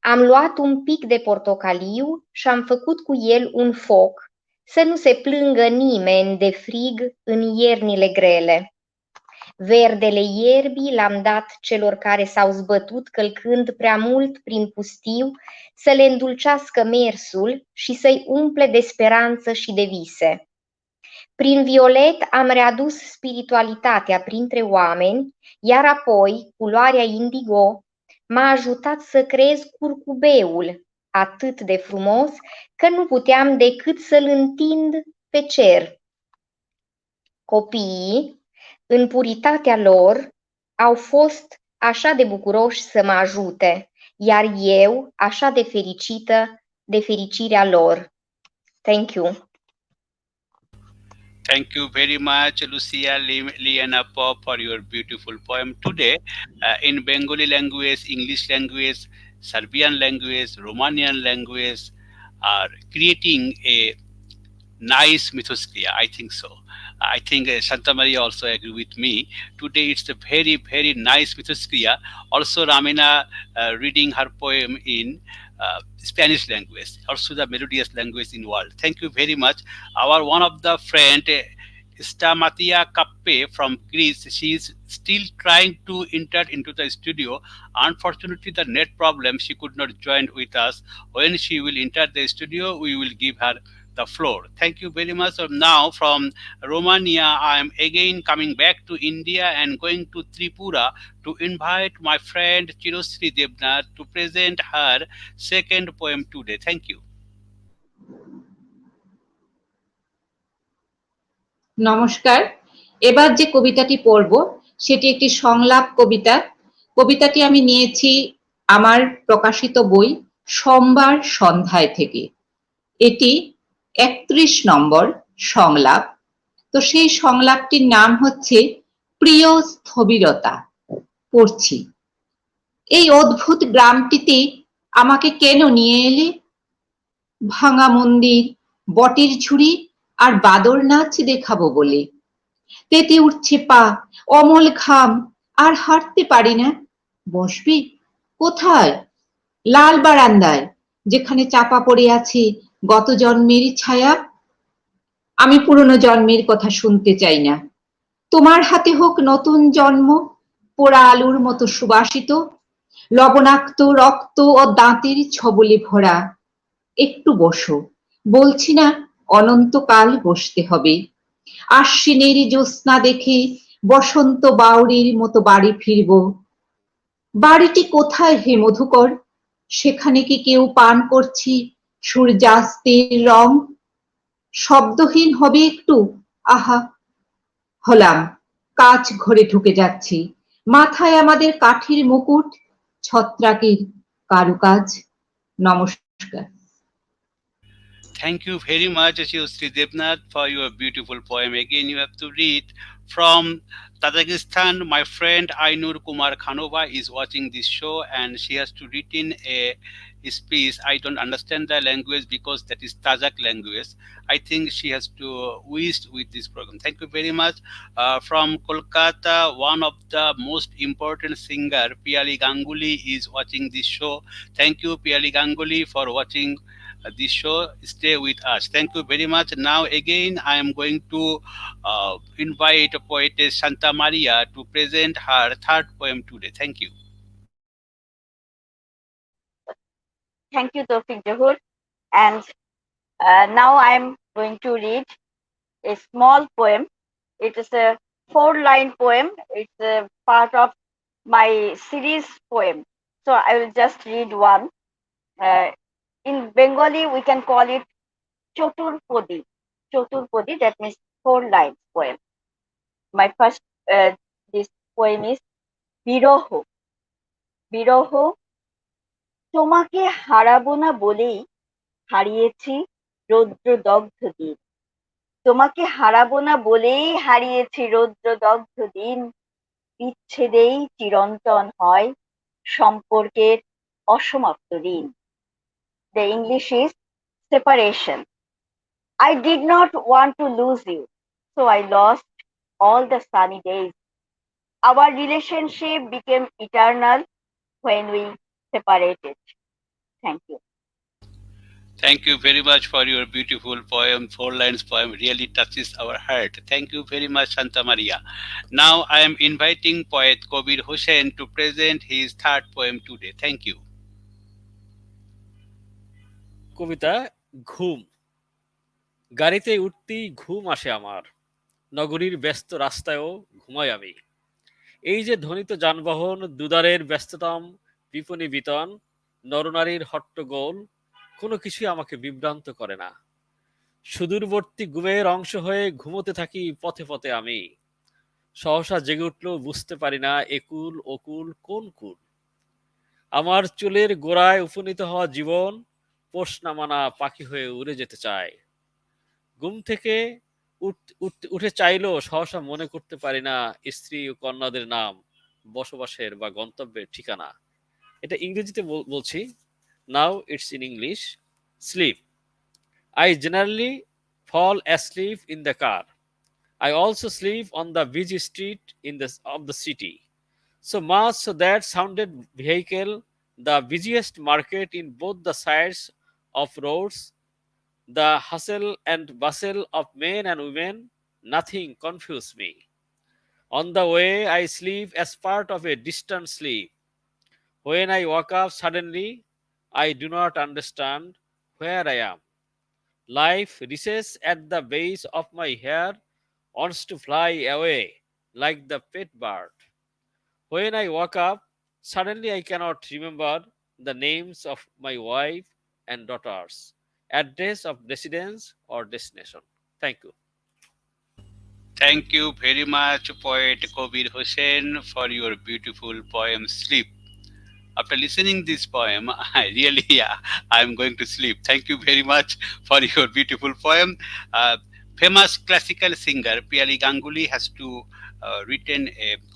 Am luat un pic de portocaliu și am făcut cu el un foc, să nu se plângă nimeni de frig în iernile grele. Verdele ierbii l-am dat celor care s-au zbătut călcând prea mult prin pustiu, să le îndulcească mersul și să-i umple de speranță și de vise. Prin violet am readus spiritualitatea printre oameni, iar apoi culoarea indigo m-a ajutat să creez curcubeul atât de frumos că nu puteam decât să-l întind pe cer. Copiii, în puritatea lor, au fost așa de bucuroși să mă ajute, iar eu așa de fericită de fericirea lor. Thank you. Thank you very much, Lucia Liana Pop, for your beautiful poem today in Bengali language, English language, Serbian language, Romanian language, are creating a nice mythoscria. I think so. I think Santa Maria also agree with me. Today it's a very, very nice mythoscria. Also, Ramina reading her poem in Spanish language, also the melodious language in world. Thank you very much. Our one of the friend, Stamitia Kappe from Greece, she is still trying to enter into the studio. Unfortunately, the net problem, she could not join with us. When she will enter the studio, we will give her the floor. Thank you very much. So now from Romania, I am again coming back to India and going to Tripura to invite my friend Chirasree Debnath to present her second poem today. Thank you. নমস্কার। এবার যে কবিতাটি পড়ব সেটি একটি সংলাপ কবিতা। কবিতাটি আমি নিয়েছি আমার প্রকাশিত বই সোমবার সন্ধ্যায় থেকে। এটি ৩১ নম্বর সংলাপ। তো সেই সংলাপটির নাম হচ্ছে প্রিয় স্থবিরতা। পড়ছি। এই অদ্ভুত গ্রামটিতে আমাকে কেন নিয়ে এলে? ভাঙা মন্দির, বটের ঝুড়ি আর বাদর নাচ দেখাবো বলে। তেতে উঠছে পা, অমল ঘাম, আর হাঁটতে পারি না। বসবি কোথায়? লাল বারান্দায়, যেখানে চাপা পড়ে আছে গত জন্মের ছায়া। আমি পুরনো জন্মের কথা শুনতে চাই না। তোমার হাতে হোক নতুন জন্ম, পোড়া আলুর মতো সুবাসিত, লবণাক্ত রক্ত ও দাঁতের ছবলে ভরা। একটু বসো, বলছি না অনন্তকাল বসতে হবে। আশ্বিনের জ্যোৎস্না দেখে বসন্ত বাউরির মতো বাড়ি ফিরব। বাড়িটি কোথায় হে মধুকর? সেখানে কি কেউ পান করছি সূর্যাস্তের রং? শব্দহীন হবে একটু, আহা হলাম। কাজ ঘরে ঢুকে যাচ্ছি, মাথায় আমাদের কাঠের মুকুট, ছত্রাকের কারুকাজ। নমস্কার। Thank you very much, Chirasree Debnath, for your beautiful poem. Again, you have to read from Tajikistan. My friend Ainur Kumar Khanova is watching this show and she has to written a speech. I don't understand the language because that is Tajik language. I think she has to wish with this program. Thank you very much. From Kolkata, one of the most important singer, Piali Ganguly, is watching this show. Thank you, Piali Ganguly, for watching this show. Stay with us. Thank you very much. Now again I am going to invite poetess Santa Maria to present her third poem today. Thank you. Thank you, Toufiq Zohur. And now I'm going to read a small poem. It is a 4-line poem. It's a part of my series poem. So I will just read one. In Bengali, we can call it Choturpodi. Choturpodi, that means 4-line poem. My first, this poem is Biroho. Biroho, তোমাকে হারাবো না বলেই হারিয়েছি রৌদ্রদগ্ধ দিন। তোমাকে হারাবো না বলেই হারিয়েছি রৌদ্রদগ্ধ দিন। বিচ্ছেদেই চিরন্তন হয় সম্পর্কের অসমাপ্ত ঋণ। The English is separation. I did not want to lose you, so I lost all the sunny days. Our relationship became eternal when we separated. Thank you. Thank you very much for your beautiful poem. 4 lines poem really touches our heart. Thank you very much, Santa Maria. Now I am inviting poet Kabir Hossain to present his third poem today. Thank you. কবিতা ঘুম। গাড়িতে উঠতেই ঘুম আসে আমার, নগরীর ব্যস্ত রাস্তায়ও ঘুমাই আমি। এই যে ধ্বনিত যানবাহন, দুদারের ব্যস্ততম বিপণী বিতন, নরনারীর হট্টগোল, কোনো কিছুই আমাকে বিভ্রান্ত করে না। সুদূরবর্তী ঘুমের অংশ হয়ে ঘুমোতে থাকি পথে পথে আমি। সহসা জেগে উঠলেও বুঝতে পারি না একুল ওকুল কোন কুল। আমার চুলের গোড়ায় উপনীত হওয়া জীবন পোষ না মানা পাখি হয়ে উড়ে যেতে চায়। ঘুম থেকে উঠে চাইলেও সহসা মনে করতে পারি না স্ত্রী ও কন্যাদের নাম, বসবাসের বা গন্তব্যের ঠিকানা। এটা ইংরেজিতে বলছি। Now it's in English. Sleep. I generally fall asleep in the car. I also sleep on the busy street of the city. So much so that sounded vehicle, the busiest market in both the sides of roads, the hustle and bustle of men and women, nothing confuse me. On the way, I sleep as part of a distant sleep. When I wake up suddenly, I do not understand where I am. Life recesses at the base of my hair, wants to fly away like the pet bird. When I wake up, suddenly I cannot remember the names of my wife and daughters, address of residence or destination. Thank you. Thank you very much, poet Kabir Hossain, for your beautiful poem Sleep. After listening this poem, I really, yeah, I'm going to sleep. Thank you very much for your beautiful poem. Uh, Famous classical singer Piali Ganguly has to written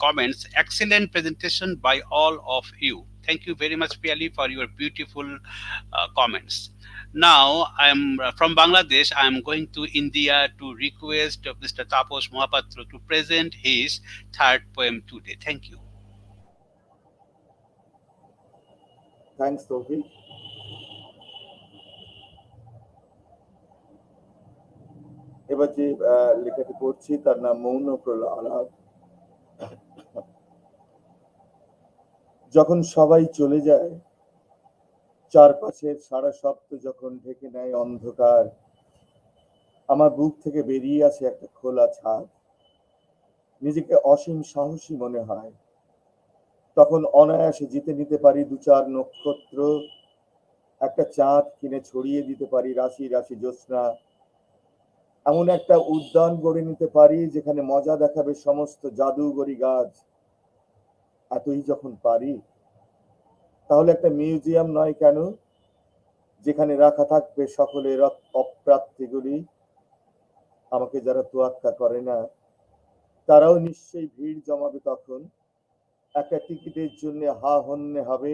comments. Excellent presentation by all of you. Thank you very much, Piali, for your beautiful comments. Now, I'm from Bangladesh. I'm going to India to request Mr. Tapas Mahapatra to present his third poem today. Thank you. Thanks তৌফিক। এবার যে লেখাটি পড়ছি তার নাম মৌন প্রলাপ। যখন সবাই চলে যায়, চারপাশের সারা শব্দ যখন ঢেকে নেয় অন্ধকার, আমার বুক থেকে বেরিয়ে আসে একটা খোলা ছাদ। নিজেকে অসীম সাহসী মনে হয়। তখন অনায়াসে জিতে নিতে পারি দু চার নক্ষত্র, একটা চাঁদ কিনে ছড়িয়ে দিতে পারি রাশি রাশি জ্যোৎস্না। এমন একটা উদ্যান গড়ে নিতে পারি যেখানে মজা দেখাবে সমস্ত জাদুগরি গাছ। এতই যখন পারি, তাহলে একটা মিউজিয়াম নয় কেন, যেখানে রাখা থাকবে সকলের অপ্রাপ্তিগুলি। আমাকে যারা তোয়াক্কা করে না, তারাও নিশ্চয়ই ভিড় জমাবে তখন। একটা টিকিটের জন্য হা হন্যে হবে।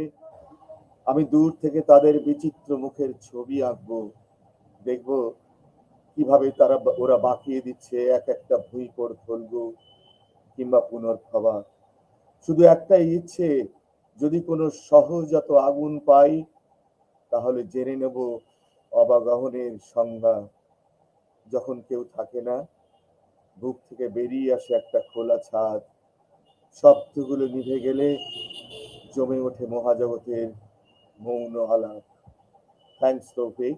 আমি দূর থেকে তাদের বিচিত্র মুখের ছবি আঁকবো, দেখবো কিভাবে ওরা বাঁকিয়ে দিচ্ছে এক একটা ভুঁইকোড় ফলগু কিংবা পুনর্ভবা। শুধু একটাই ইচ্ছে, যদি কোনো সহজাত আগুন পাই, তাহলে জেনে নেব অবাগহনের সংজ্ঞা। যখন কেউ থাকে না, বুক থেকে বেরিয়ে আসে একটা খোলা ছাদ। শব্দগুলো নিভে গেলে জমে ওঠে মহাজগতের মৌন আলাপ। থ্যাংকস তৌফিক।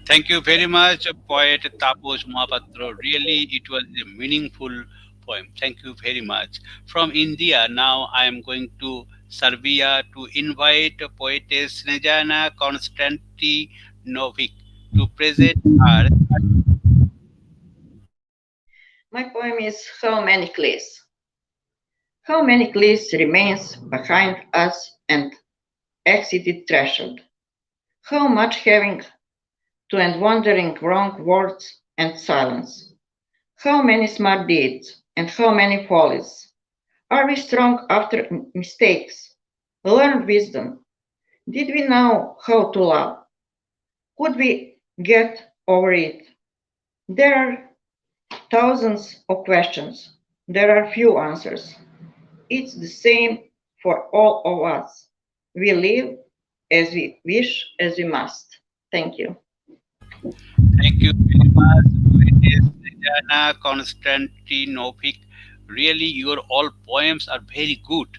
Thank you very much, poet Tapos Mahapatra. Really, it was a meaningful poem. Thank you very much. From India, now I am going to Serbia to invite poetess Snezana Konstantinovic to present her. My poem is How Many Clays? How many clays remains behind us and exited threshold? How much having to and wandering wrong words and silence? How many smart deeds and how many follies? Are we strong after mistakes? Learned wisdom? Did we know how to love? Could we get over it? There are thousands of questions. There are few answers. It's the same for all of us. We live as we wish, as we must. Thank you. Thank you very much, poetess Snezana Konstantinovic. Really, your all poems are very good.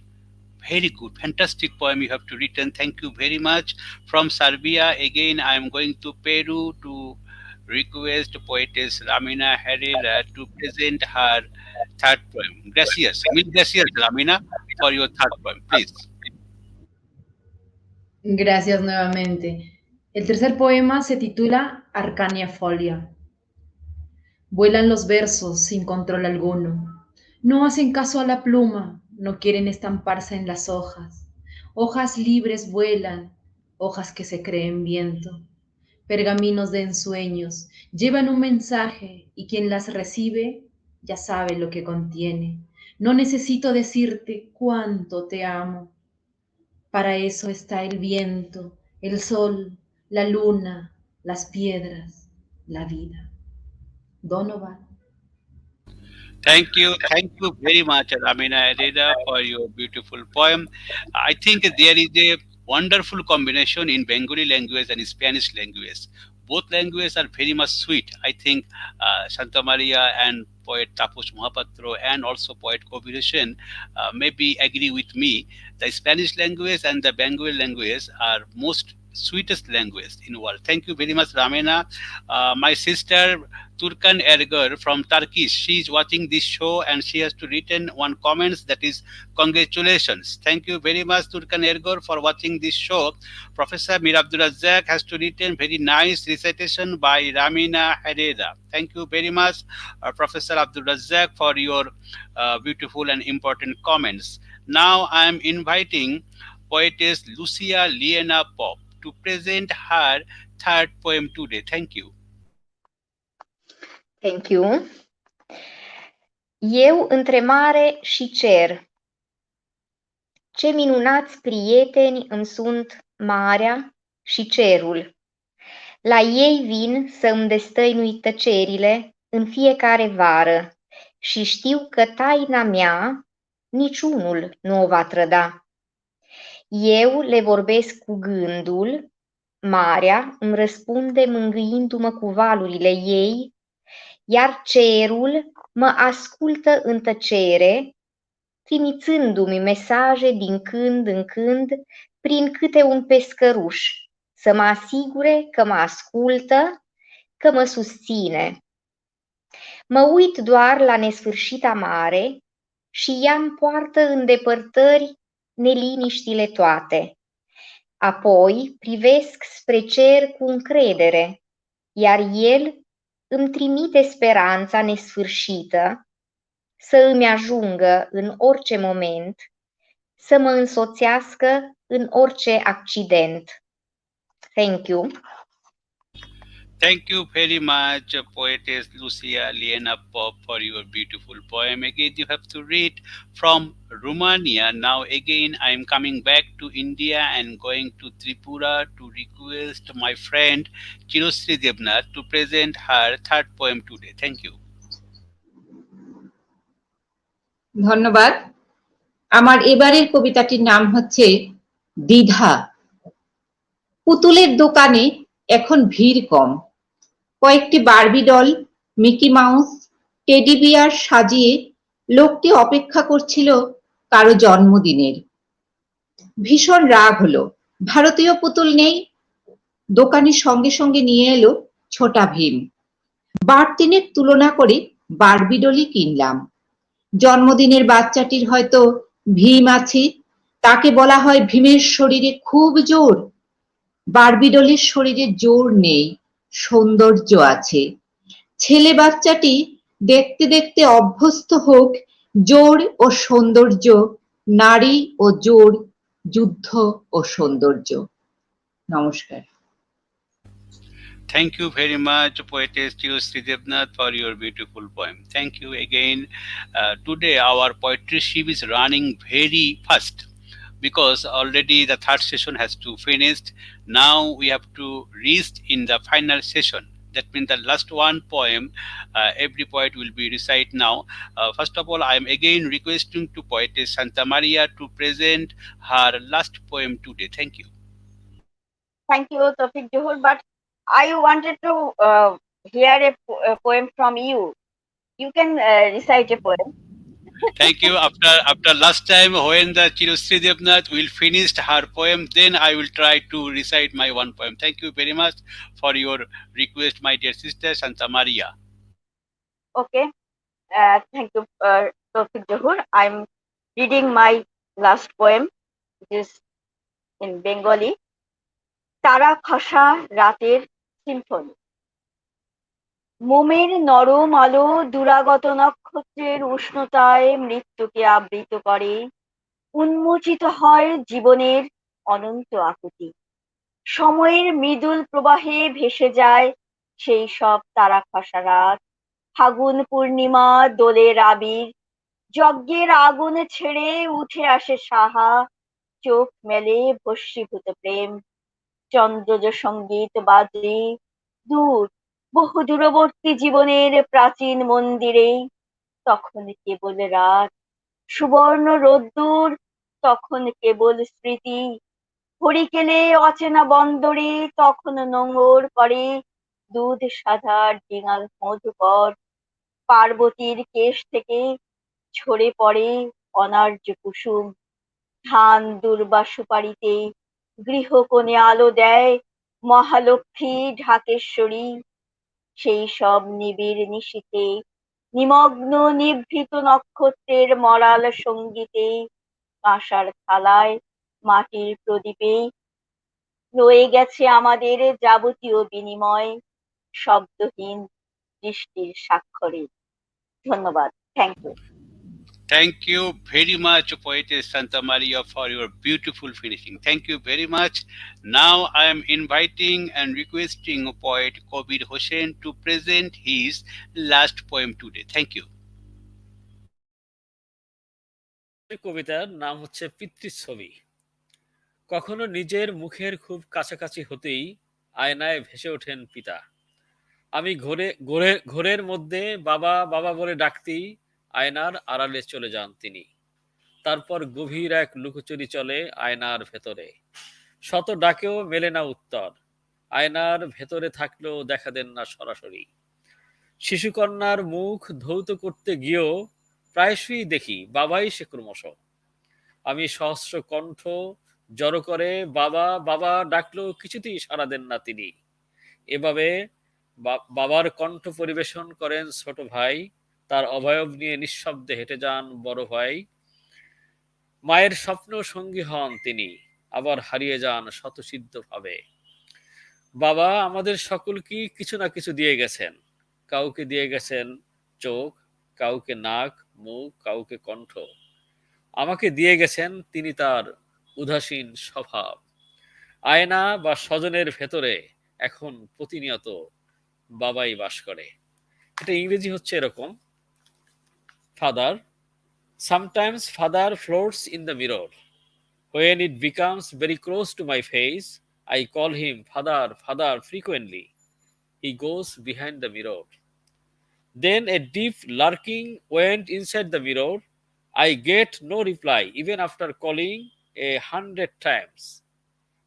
Very good, fantastic poem you have to written. Thank you very much. From Serbia, again, I am going to Peru to request poetess Ramina Herrera to present her third poem. Gracias, mil gracias, Ramina, for your third poem, please. Gracias nuevamente. El tercer poema se titula Arcania Folia. Vuelan los versos sin control alguno. No hacen caso a la pluma, no quieren estamparse en las hojas. Hojas libres vuelan, hojas que se creen viento. Pergaminos de ensueños llevan un mensaje y quien las recibe ya sabe lo que contiene. No necesito decirte cuánto te amo. Para eso está el viento, el sol, la luna, las piedras, la vida. Donovan. Thank you very much, Ramina Herrera, for your beautiful poem. I think there is a wonderful combination in Bengali language and Spanish language. Both languages are very much sweet. I think Santa Maria and poet Tapas Mahapatra and also poet Kabir Hossain maybe agree with me. The Spanish language and the Bengali language are most sweetest language in the world. Thank you very much, Ramina. My sister Turkan Erger from Turkey. She is watching this show and she has to written one comments that is congratulations. Thank you very much, Turkan Erger, for watching this show. Professor Mir Abdul Razak has to written very nice recitation by Ramina Herrera. Thank you very much, Professor Abdul Razak, for your beautiful and important comments. Now I am inviting poetess Lucia Ileana Pop to present her third poem today. Thank you. Thank you. Eu între mare și cer. Ce minunați prieteni îmi sunt marea și cerul. La ei vin să îmi destăinui tăcerile în fiecare vară și știu că taina mea niciunul nu o va trăda. Eu le vorbesc cu gândul, marea îmi răspunde mângâindu-mă cu valurile ei, iar cerul mă ascultă în tăcere, trimițându-mi mesaje din când în când prin câte un pescăruș, să mă asigure că mă ascultă, că mă susține. Mă uit doar la nesfârșita mare și ea-mi poartă în depărtări neliniștile toate. Apoi privesc spre cer cu încredere, iar el îmi trimite speranța nesfârșită să îmi ajungă în orice moment, să mă însoțească în orice accident. Thank you. Thank you very much, poetess Lucia Ileana Pop, for your beautiful poem. Again, you have to read from Romania. Now, again, I am coming back to India and going to Tripura to request my friend Chirasree Debnath to present her third poem today. Thank you. ধন্যবাদ। আমার এবারের কবিতাটির নাম হচ্ছে দ্বিধা। পুতুলের দোকানে এখন ভিড় কম। কয়েকটি Barbie doll, Mickey mouse, teddy bear সাজিয়ে লোকটি অপেক্ষা করছিল কারো জন্মদিনের। ভীষণ রাগ হলো, ভারতীয় পুতুল নেই। দোকানি সঙ্গে সঙ্গে নিয়ে এলো ছোটা ভীম। বার তিনেক তুলনা করে বার্বি ডলই কিনলাম। জন্মদিনের বাচ্চাটির হয়তো ভীম আছে, তাকে বলা হয় ভীমের শরীরে খুব জোর। বার্বি ডলের শরীরে জোর নেই, সৌন্দর্য আছে। ছেলে বাচ্চাটি দেখতে দেখতে অভ্যস্ত হোক জোর ও সৌন্দর্য, নারী ও জোর, যুদ্ধ ও সৌন্দর্য। নমস্কার। Thank you very much, poetess Chirasree Debnath, for your beautiful poem. Thank you again. Today, our poetry ship is running very fast because already the third session has to finish. Now we have to reach in the final session. That means the last one poem, every poet will be recite now. First of all, I am again requesting to poetess Santa Maria to present her last poem today. Thank you. Thank you, Toufiq Zohur. But I wanted to hear a poem from you. You can recite a poem. Thank you. After last time when the Chirasree Debnath will finish her poem, then I will try to recite my one poem. Thank you very much for your request, my dear sister Santa Maria. Okay. Thank you, Toufiq Zohur. I'm reading my last poem, which is in Bengali. তারা খসা রাতের Symphony. মোমের নরম আলো দুরাগত নক্ষত্রের উষ্ণতায় মৃত্যুকে আবৃত করে। উন্মোচিত হয় জীবনের অনন্ত আকুতি। সময়ের মৃদুল প্রবাহে ভেসে যায় সেই সব তারা খসা রাত। ফাগুন পূর্ণিমা দোলের আবির, যজ্ঞের আগুন ছেড়ে উঠে আসে সাহা, চোখ মেলে ভস্মীভূত প্রেম। চন্দ্রজ সঙ্গীত বাজে দূর, বহু দূরবর্তী জীবনের প্রাচীন মন্দিরে। তখন কেবল রাত, সুবর্ণ রোদ্দুর, তখন কেবল স্মৃতি। হরিকেলে অচেনা বন্দরে তখন নোঙর করে দুধ সাদা ডিঙা মধুকর। পার্বতীর কেশ থেকে ঝরে পড়ে অনার্য কুসুম। ধান দুর্বা সুপারিতে গৃহকোণে আলো দেয় মহালক্ষ্মী ঢাকেশ্বরী। সেই সব নিবিড় নিশীথে নিমগ্ন নিভৃত নক্ষত্রের মরাল সঙ্গীতে কাঁসার থালায় মাটির প্রদীপে রয়ে গেছে আমাদের যাবতীয় বিনিময় শব্দহীন দৃষ্টির স্বাক্ষরে। ধন্যবাদ। Thank you. Thank you very much, Poetess Santa Maria, for your beautiful finishing. Thank you very much. Now I am inviting and requesting poet Kabir Hossain to present his last poem today. Thank you. কবিতার নাম হচ্ছে পিতৃছবি। কখনো নিজের মুখের খুব কাছাকাছি হতেই আয়নায় ভেসে ওঠেন পিতা। আমি ঘোরের মধ্যে বাবা বাবা বলে ডাকতেই আয়নার আড়ালে চলে যান তিনি। তারপর গভীর এক লুকোচুরি চলে আয়নার ভেতরে। শত ডাকেও মেলে না উত্তর, আয়নার ভেতরে থাকলেও দেখা দেন না সরাসরি। শিশুকন্যার মুখ ধৌত করতে গিয়েও প্রায়শই দেখি বাবাই সে ক্রমশ। আমি সহস্র কণ্ঠ জড়ো করে বাবা বাবা ডাকলেও কিছুতেই সাড়া দেন না তিনি। এভাবে বাবার কণ্ঠ পরিবেশন করেন ছোট ভাই, তার অবয়ব নিয়ে নিঃশব্দে হেঁটে যান বড় ভাই। মায়ের স্বপ্ন সঙ্গী হন তিনি, আবার হারিয়ে যান শতসিদ্ধ ভাবে। বাবা আমাদের সকলকে কিছু না কিছু দিয়ে গেছেন। কাউকে দিয়ে গেছেন চোখ, কাউকে নাক মুখ, কাউকে কণ্ঠ। আমাকে দিয়ে গেছেন তিনি তার উদাসীন স্বভাব। আয়না বা স্বজনের ভেতরে এখন প্রতিনিয়ত বাবাই বাস করে। এটা ইংরেজি হচ্ছে এরকম, father, sometimes father floats in the mirror. When it becomes very close to my face, I call him father, father frequently. He goes behind the mirror. Then a deep lurking went inside the mirror. I get no reply even after calling 100 times.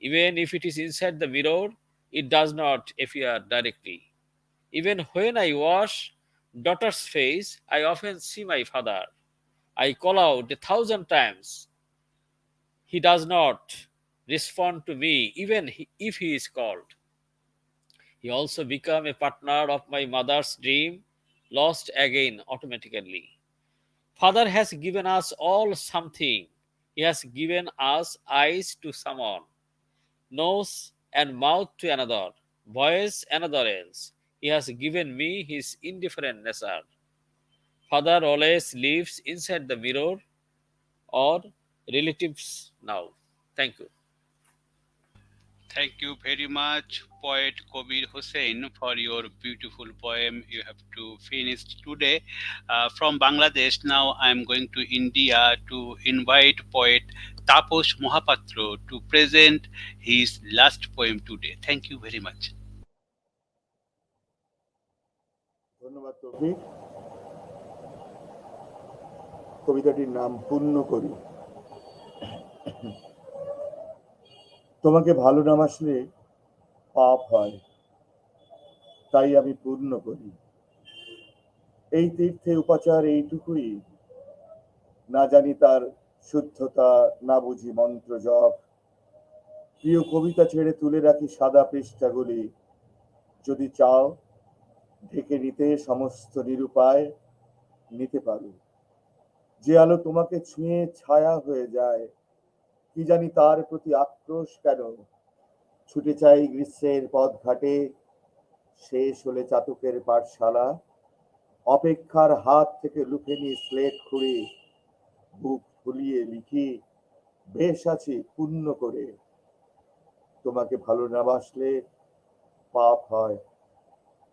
Even if it is inside the mirror, it does not appear directly. Even when I wash daughter's face, I often see my father. I call out 1,000 times. He does not respond to me, even if he is called. He also became a partner of my mother's dream, lost again automatically. Father has given us all something. He has given us eyes to someone, nose and mouth to another, voice another else. He has given me his indifferent nature. Father always lives inside the mirror or relatives now. Thank you. Thank you very much, poet Kabir Hossain, for your beautiful poem you have to finish today. From Bangladesh, now I am going to India to invite poet Tapas Mahapatra to present his last poem today. Thank you very much. ধন্যবাদ তৌফিক। কবিতাটির নাম পূর্ণ করি। তোমাকে ভালো না বাসলে পাপ হয়, তাই আমি পূর্ণ করি। এই তীর্থে উপাচার এইটুকুই, না জানি তার শুদ্ধতা, না বুঝি মন্ত্র জপ। প্রিয় কবিতা ছেড়ে তুলে রাখি সাদা পৃষ্ঠাগুলি, যদি চাও ঢেকে নিতে সমস্ত নিরুপায় নিতে পারো। যে আলো তোমাকে ছুঁয়ে ছায়া হয়ে যায়, কি জানি তার প্রতি আক্রোশ কেন। ছুটে চাই গ্রীষ্মের পথ ঘাটে, শেষ হলে চাতকের পাঠশালা। অপেক্ষার হাত থেকে লুফে নিয়ে স্লেট খুঁড়ে বুক ফুলিয়ে লিখি, বেশ আছি পূর্ণ করে। তোমাকে ভালো না বাসলে পাপ হয়,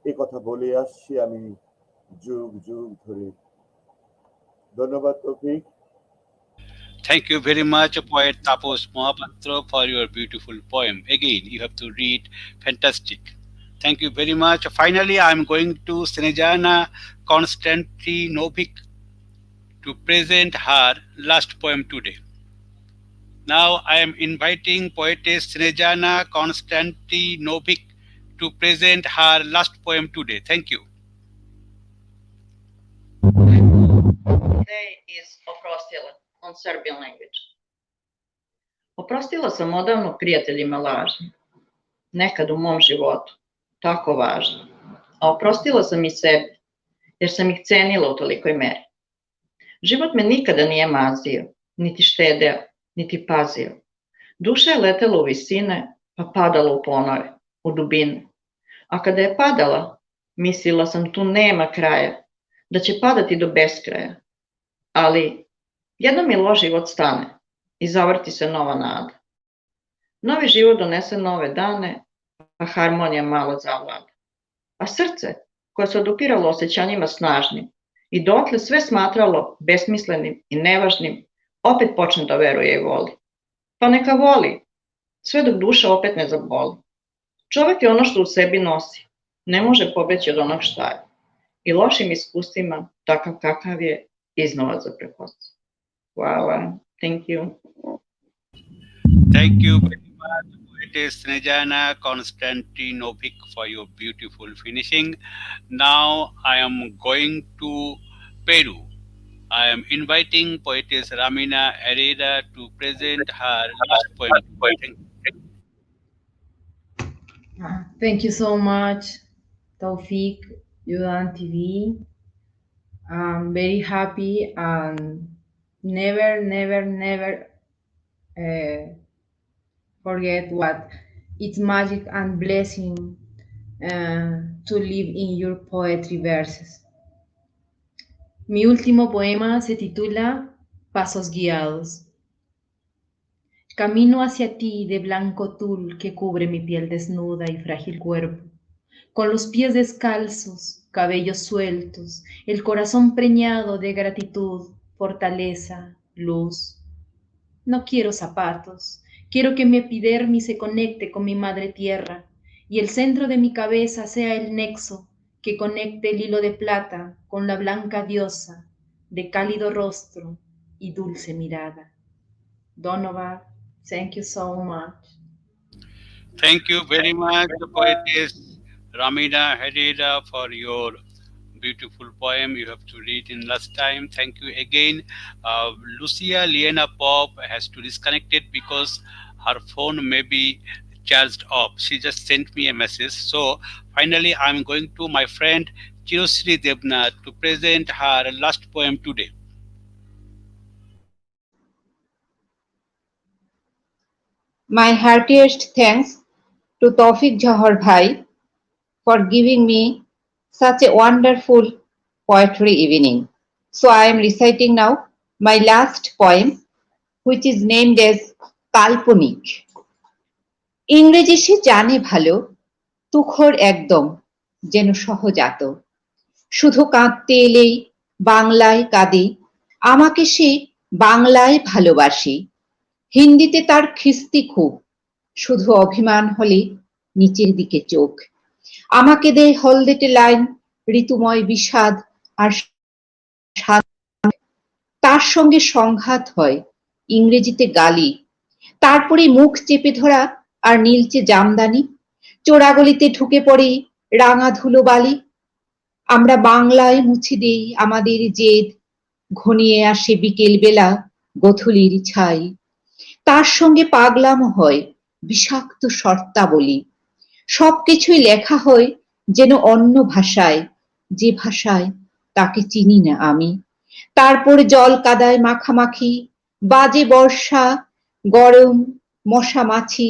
এ কথা বলে আসছি আমি যুগ যুগ ধরে। ধন্যবাদ তৌফিক। Thank you very much, poet Tapas Mahapatra, for your beautiful poem. Again, you have to read. Fantastic. Thank you very much. Finally, I'm going to Snezana Konstantinovic to present her last poem today. Now, I am inviting poetess Snezana Konstantinovic to present her last poem today. Thank you. Today is oprostila on Serbian language. Oprostila sam odavno prijateljima lažnim, nekad u mom životu, tako važno. A oprostila sam i sebi, jer sam ih cenila u tolikoj meri. Život me nikada nije mazio, niti štedeo, niti pazio. Duša je letela u visine, pa padala u ponore, u dubine. A kada je padala, mislila sam tu nema kraja, da će padati do beskraja. Ali jednom je loš život stane i zavrti se nova nada. Novi život donese nove dane, pa harmonija malo zavlada. A srce, koje se odupiralo osjećanjima snažnim i dotle sve smatralo besmislenim i nevažnim, opet počne da veruje i voli. Pa neka voli, sve dok duša opet ne zaboli. Čovek je ono što u sebi nosi, ne može pobeći od onog šta je. I lošim iskustvima, takav kakav je, iznova zapreposti. Hvala. Thank you. Thank you very much, poetess Snezana Konstantinovic, for your beautiful finishing. Now I am going to Peru. I am inviting poetess Ramina Herrera to present her last poem. Thank you so much, Toufiq, Uddan TV. I'm very happy and never forget what it's magic and blessing to live in your poetry verses. Mi último poema se titula Pasos guiados. Camino hacia ti de blanco tul que cubre mi piel desnuda y frágil cuerpo, con los pies descalzos, cabellos sueltos, el corazón preñado de gratitud, fortaleza, luz. No quiero zapatos, quiero que mi epidermis se conecte con mi madre tierra y el centro de mi cabeza sea el nexo que conecte el hilo de plata con la blanca diosa de cálido rostro y dulce mirada. Donovan, thank you so much. Thank you very much, poetess Ramina Herrera, for your beautiful poem. You have to read in last time. Thank you again. Lucia Ileana Pop has to disconnect it because her phone may be charged off. She just sent me a message. So finally, I'm going to my friend Chirasree Debnath to present her last poem today. My heartiest thanks to Toufiq Zohur Bhai for giving me such a wonderful poetry evening. So I am reciting now my last poem, which is named as কাল্পনিক। ইংরেজি সে জানে ভালো, তুখর একদম যেন সহজাত। শুধু কাঁদতে এলেই বাংলায় কাঁদে, আমাকে সে বাংলায় ভালোবাসে। হিন্দিতে তার খিস্তি খুব, শুধু অভিমান হলে নিচের দিকে চোখ। আমাকে দেয় হলদেটে লাইন, ঋতুময় বিষাদ আর তার সঙ্গে সংঘাত হয় ইংরেজিতে গালি, তারপরে মুখ চেপে ধরা আর নীলচে জামদানি, চোরাগলিতে ঢুকে পড়ে রাঙা ধুলো বালি। আমরা বাংলায় মুছে দেই আমাদের জেদ, ঘনিয়ে আসে বিকেলবেলা গোধূলির ছাই, তার সঙ্গে পাগলাম হয় বিষাক্ত শর্তাবলী। সবকিছুই লেখা হয় যেন অন্য ভাষায়, যে ভাষায় তাকে চিনি না আমি। তারপর জল কাদায় মাখামাখি, বাজে বর্ষা, গরম, মশা মাছি,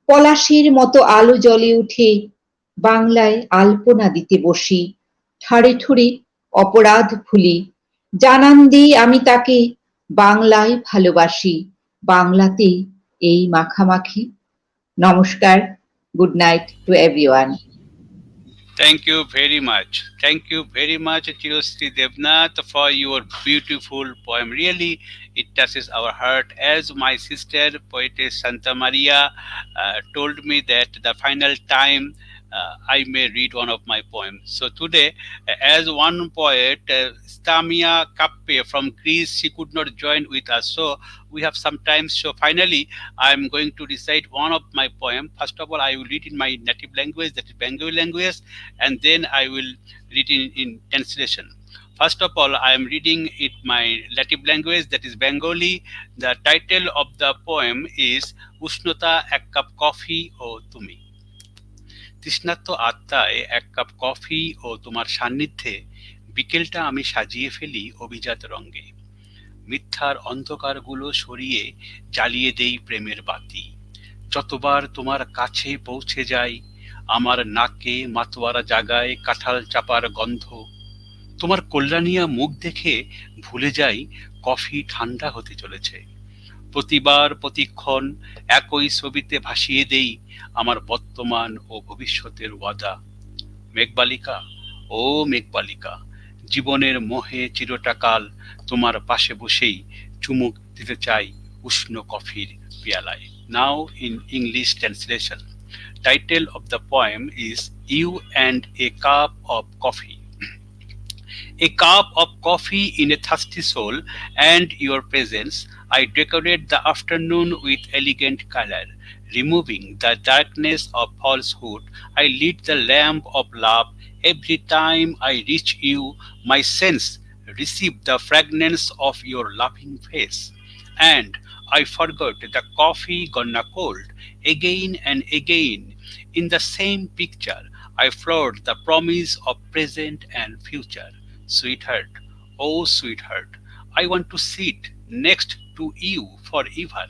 পলাশির মতো আলো জ্বলে উঠে। বাংলায় আলপনা দিতে বসি, ঠাড়ে ঠুড়ে অপরাধ ভুলি, জানান দিই আমি তাকে বাংলায় ভালোবাসি, বাংলাতে এই মাখামাখি। নমস্কার, good night to everyone. Thank you very much. Thank you very much, Chirasree Debnath, for your beautiful poem. Really, it touches our heart. As my sister, poetess Santa Maria, told me that the final time I may read one of my poems. So today, as one poet, Stamia Kappe from Greece, she could not join with us. So we have some time. So finally, I'm going to recite one of my poem. First of all, I will read in my native language, that is Bengali language, and then I will read in translation. First of all, I am reading it my native language, that is Bengali. The title of the poem is Ushnota Ek Cup Coffee O Tumi. তৃষ্ণার্ত আত্মায় এক cup coffee ও তোমার সান্নিধ্যে বিকেলটা আমি সাজিয়ে ফেলি অভিজাত রঙে। মিথ্যার অন্ধকারগুলো সরিয়ে জ্বালিয়ে দেই প্রেমের বাতি। যতবার তোমার কাছে পৌঁছে যাই, আমার নাকে মাতোয়ারা জাগায় কাঁঠাল চাপার গন্ধ। তোমার কল্যাণিয়া মুখ দেখে ভুলে যাই কফি ঠান্ডা হতে চলেছে। প্রতিবার প্রতিক্ষণ একই ছবিতে ভাসিয়ে দেই আমার বর্তমান ও ভবিষ্যতের ওয়াদা। মেঘবালিকা, ও মেঘবালিকা, জীবনের মোহে চিরটাকাল তোমার পাশে বসেই চুমুক দিতে চাই উষ্ণ কফির পেয়ালায়। Now in English translation. Title of the poem is You and a Cup of Coffee. A cup of coffee in a thirsty soul, and your presence, I decorate the afternoon with elegant color. Removing the darkness of falsehood, I lit the lamp of love. Every time I reach you, my sense receive the fragrance of your loving face. And I forgot the coffee gonna cold. Again and again, in the same picture, I float the promise of present and future. Sweetheart, oh sweetheart, I want to sit next to you forever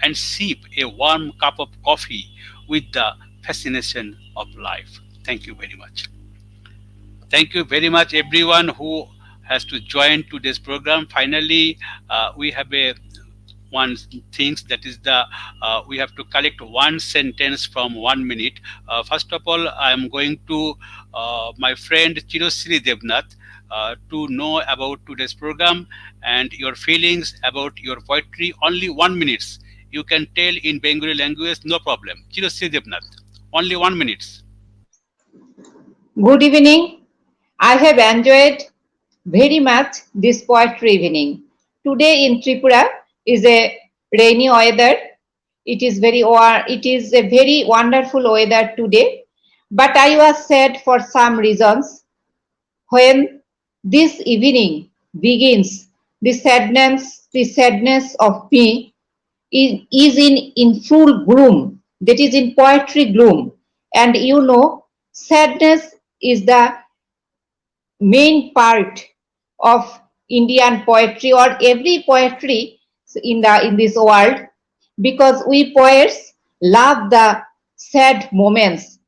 and sip a warm cup of coffee with the fascination of life. Thank you very much. Thank you very much, everyone who has to join today's program. Finally, we have a one things, that is the we have to collect one sentence from 1 minute. First of all, I am going to my friend Chirasree Debnath to know about today's program and your feelings about your poetry. Only 1 minute. You can tell in Bengali language, no problem. Chirasree Debnath, only 1 minute. Good evening. I have enjoyed very much this poetry evening. Today in Tripura is a rainy weather. It is a very wonderful weather today. But I was sad for some reasons. When this evening begins, the sadness of me is in full bloom. That is in poetry gloom. And you know, sadness is the main part of Indian poetry or every poetry in this world, because we poets love the sad moments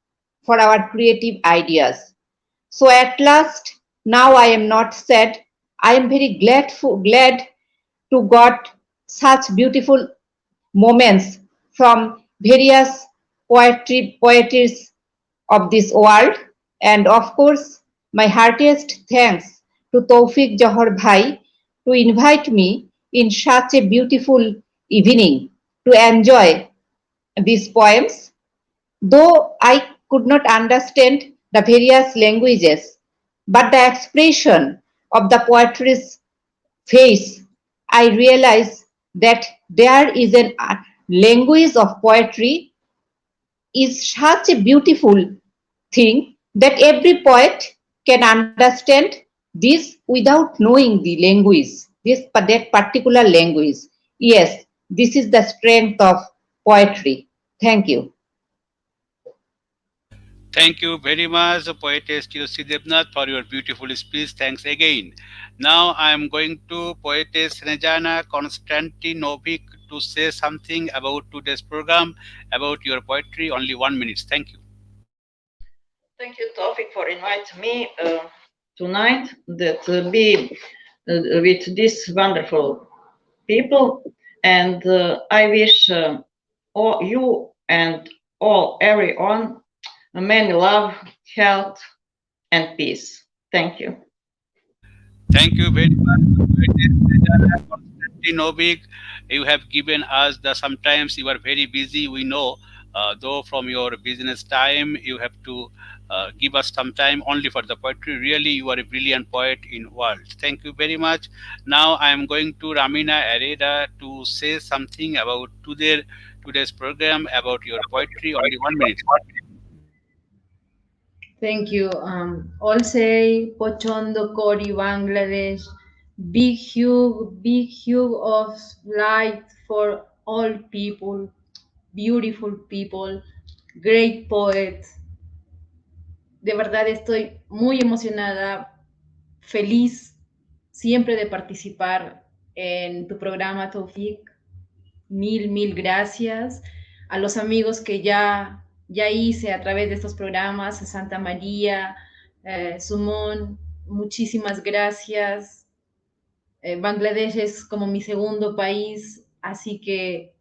for our creative ideas. So at last, now I am not sad. I am very glad to got such beautiful moments from various poets of this world, and of course my heartiest thanks to Toufiq Zohur Bhai to invite me in such a beautiful evening to enjoy these poems. Though I could not understand the various languages, but the expression of the poetry's face, I realize that there is a language of poetry is such a beautiful thing that every poet can understand this without knowing the language. that particular language. Yes, this is the strength of poetry. Thank you. Thank you very much, Poetess Chirasree Debnath, for your beautiful speech. Thanks again. Now I am going to Poetess Snezana Konstantinovic to say something about today's program, about your poetry. Only 1 minute. Thank you. Thank you, Tofik, for inviting me tonight that be with these wonderful people. And I wish all you and all everyone many love, health, and peace. Thank you. Thank you very much, Poetess Snezana Konstantinovic. You have given us the sometimes you are very busy. We know, though from your business time, you have to give us some time only for the poetry. Really, you are a brilliant poet in world. Thank you very much. Now I am going to Ramina Herrera to say something about today's program about your poetry. Only 1 minute. Thank you. Also, Pochondo, Kori, Bangladesh. Big hug of light for all people, beautiful people, great poet. De verdad estoy muy emocionada, feliz siempre de participar en tu programa, Taufik. Mil gracias. A los amigos que ya hice a través de estos programas, a Santa María, Sumón, muchísimas gracias. Bangladesh es como mi segundo país, así que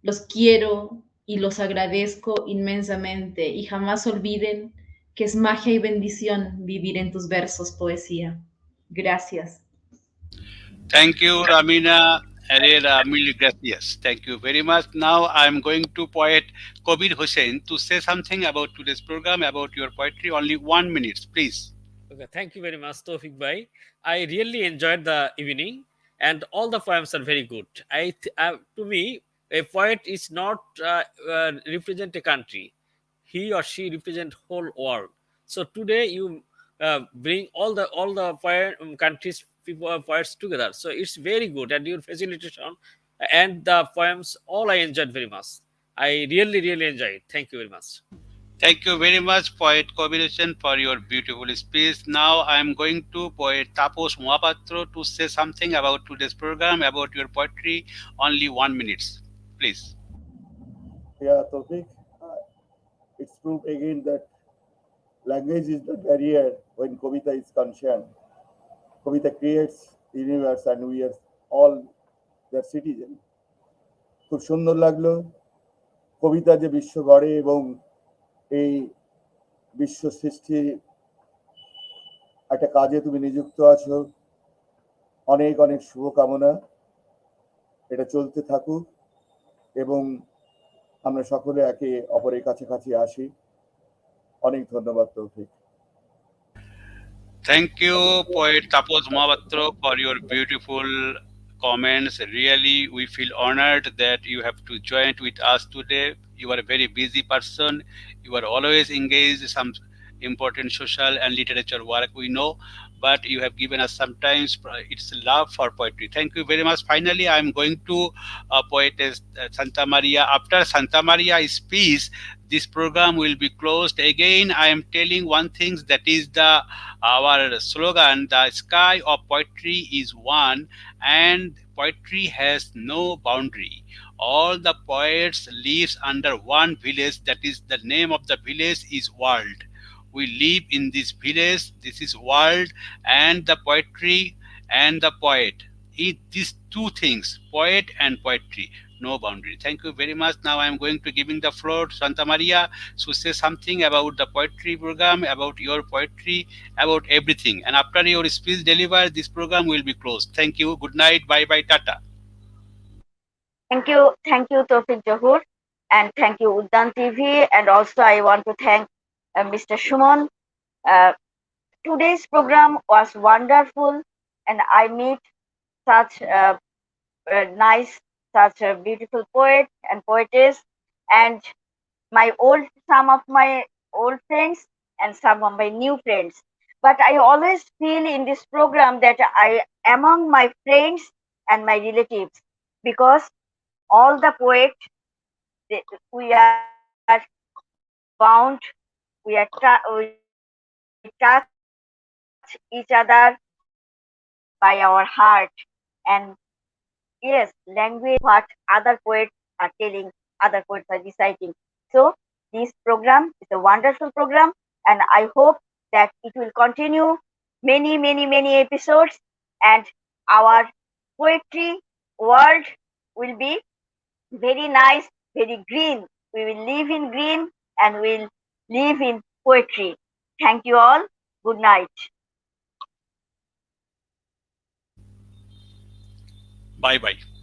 los quiero y los agradezco inmensamente y jamás olviden que es magia y bendición vivir en tus versos, poesía. Gracias. Thank you, Ramina Herrera. Mil gracias. Thank you very much. Now I am going to poet Kabir Hossain to say something about today's program, about your poetry. Only 1 minute, please. Okay, thank you very much, Tofik Bhai. I really enjoyed the evening, and all the poems are very good. To me, a poet is not represent a country; he or she represent whole world. So today you bring all the countries people poets together. So it's very good, and your facilitation and the poems all I enjoyed very much. I really enjoyed it. Thank you very much. Thank you very much, Poet Combination, for your beautiful speech. Now I am going to Poet Tapas Mahapatra to say something about today's program, about your poetry. Only 1 minute, please. Yeah, Tawfiq, it's proved again that language is the barrier when Kavita is concerned. Kavita creates universe and we are all their citizens. খুব সুন্দর লাগলো কবিতা যে বিশ্ব গড়ে এবং এই বিশ্ব সৃষ্টি একটা কাজে তুমি নিযুক্ত আছো অনেক অনেক শুভকামনা এটা চলতে থাকুক এবং আমরা সকলে একে অপরের কাছাকাছি আসি অনেক ধন্যবাদ তৌফিক Thank you, Poet Tapas Mahapatra, for your beautiful comments. Really, we feel honored that you have to join with us today. You are a very busy person. You are always engaged in some important social and literature work, we know, but you have given us sometimes it's love for poetry. Thank you very much. Finally, I'm going to Poetess Santa Maria. After Santa Maria's speech, this program will be closed. Again, I am telling one thing, that is the our slogan, the sky of poetry is one, and poetry has no boundary. All the poets lives under one village, that is the name of the village is world. We live in this village, this is world, and the poetry and the poet, these two things, poet and poetry, no boundary. Thank you very much. Now I am going to giving the floor to Santa Maria to say something about the poetry program, about your poetry, about everything, and after your speech delivered, this program will be closed. Thank you, good night, bye bye, tata. Thank you, Toufiq Zohur, and thank you, Uddan TV. And also, I want to thank Mr. Shumon. Uh, Today's program was wonderful, and I meet such nice, such a beautiful poet and poetess, and some of my old friends and some of my new friends. but I always feel in this program that I among my friends and my relatives, because all the poets, we are bound, we touch each other by our heart. And yes, language what other poets are telling, other poets are reciting. So this program is a wonderful program, and I hope that it will continue many, many, many episodes, and our poetry world will be very nice, very green. We will live in green and we'll live in poetry. Thank you all. Good night. Bye bye.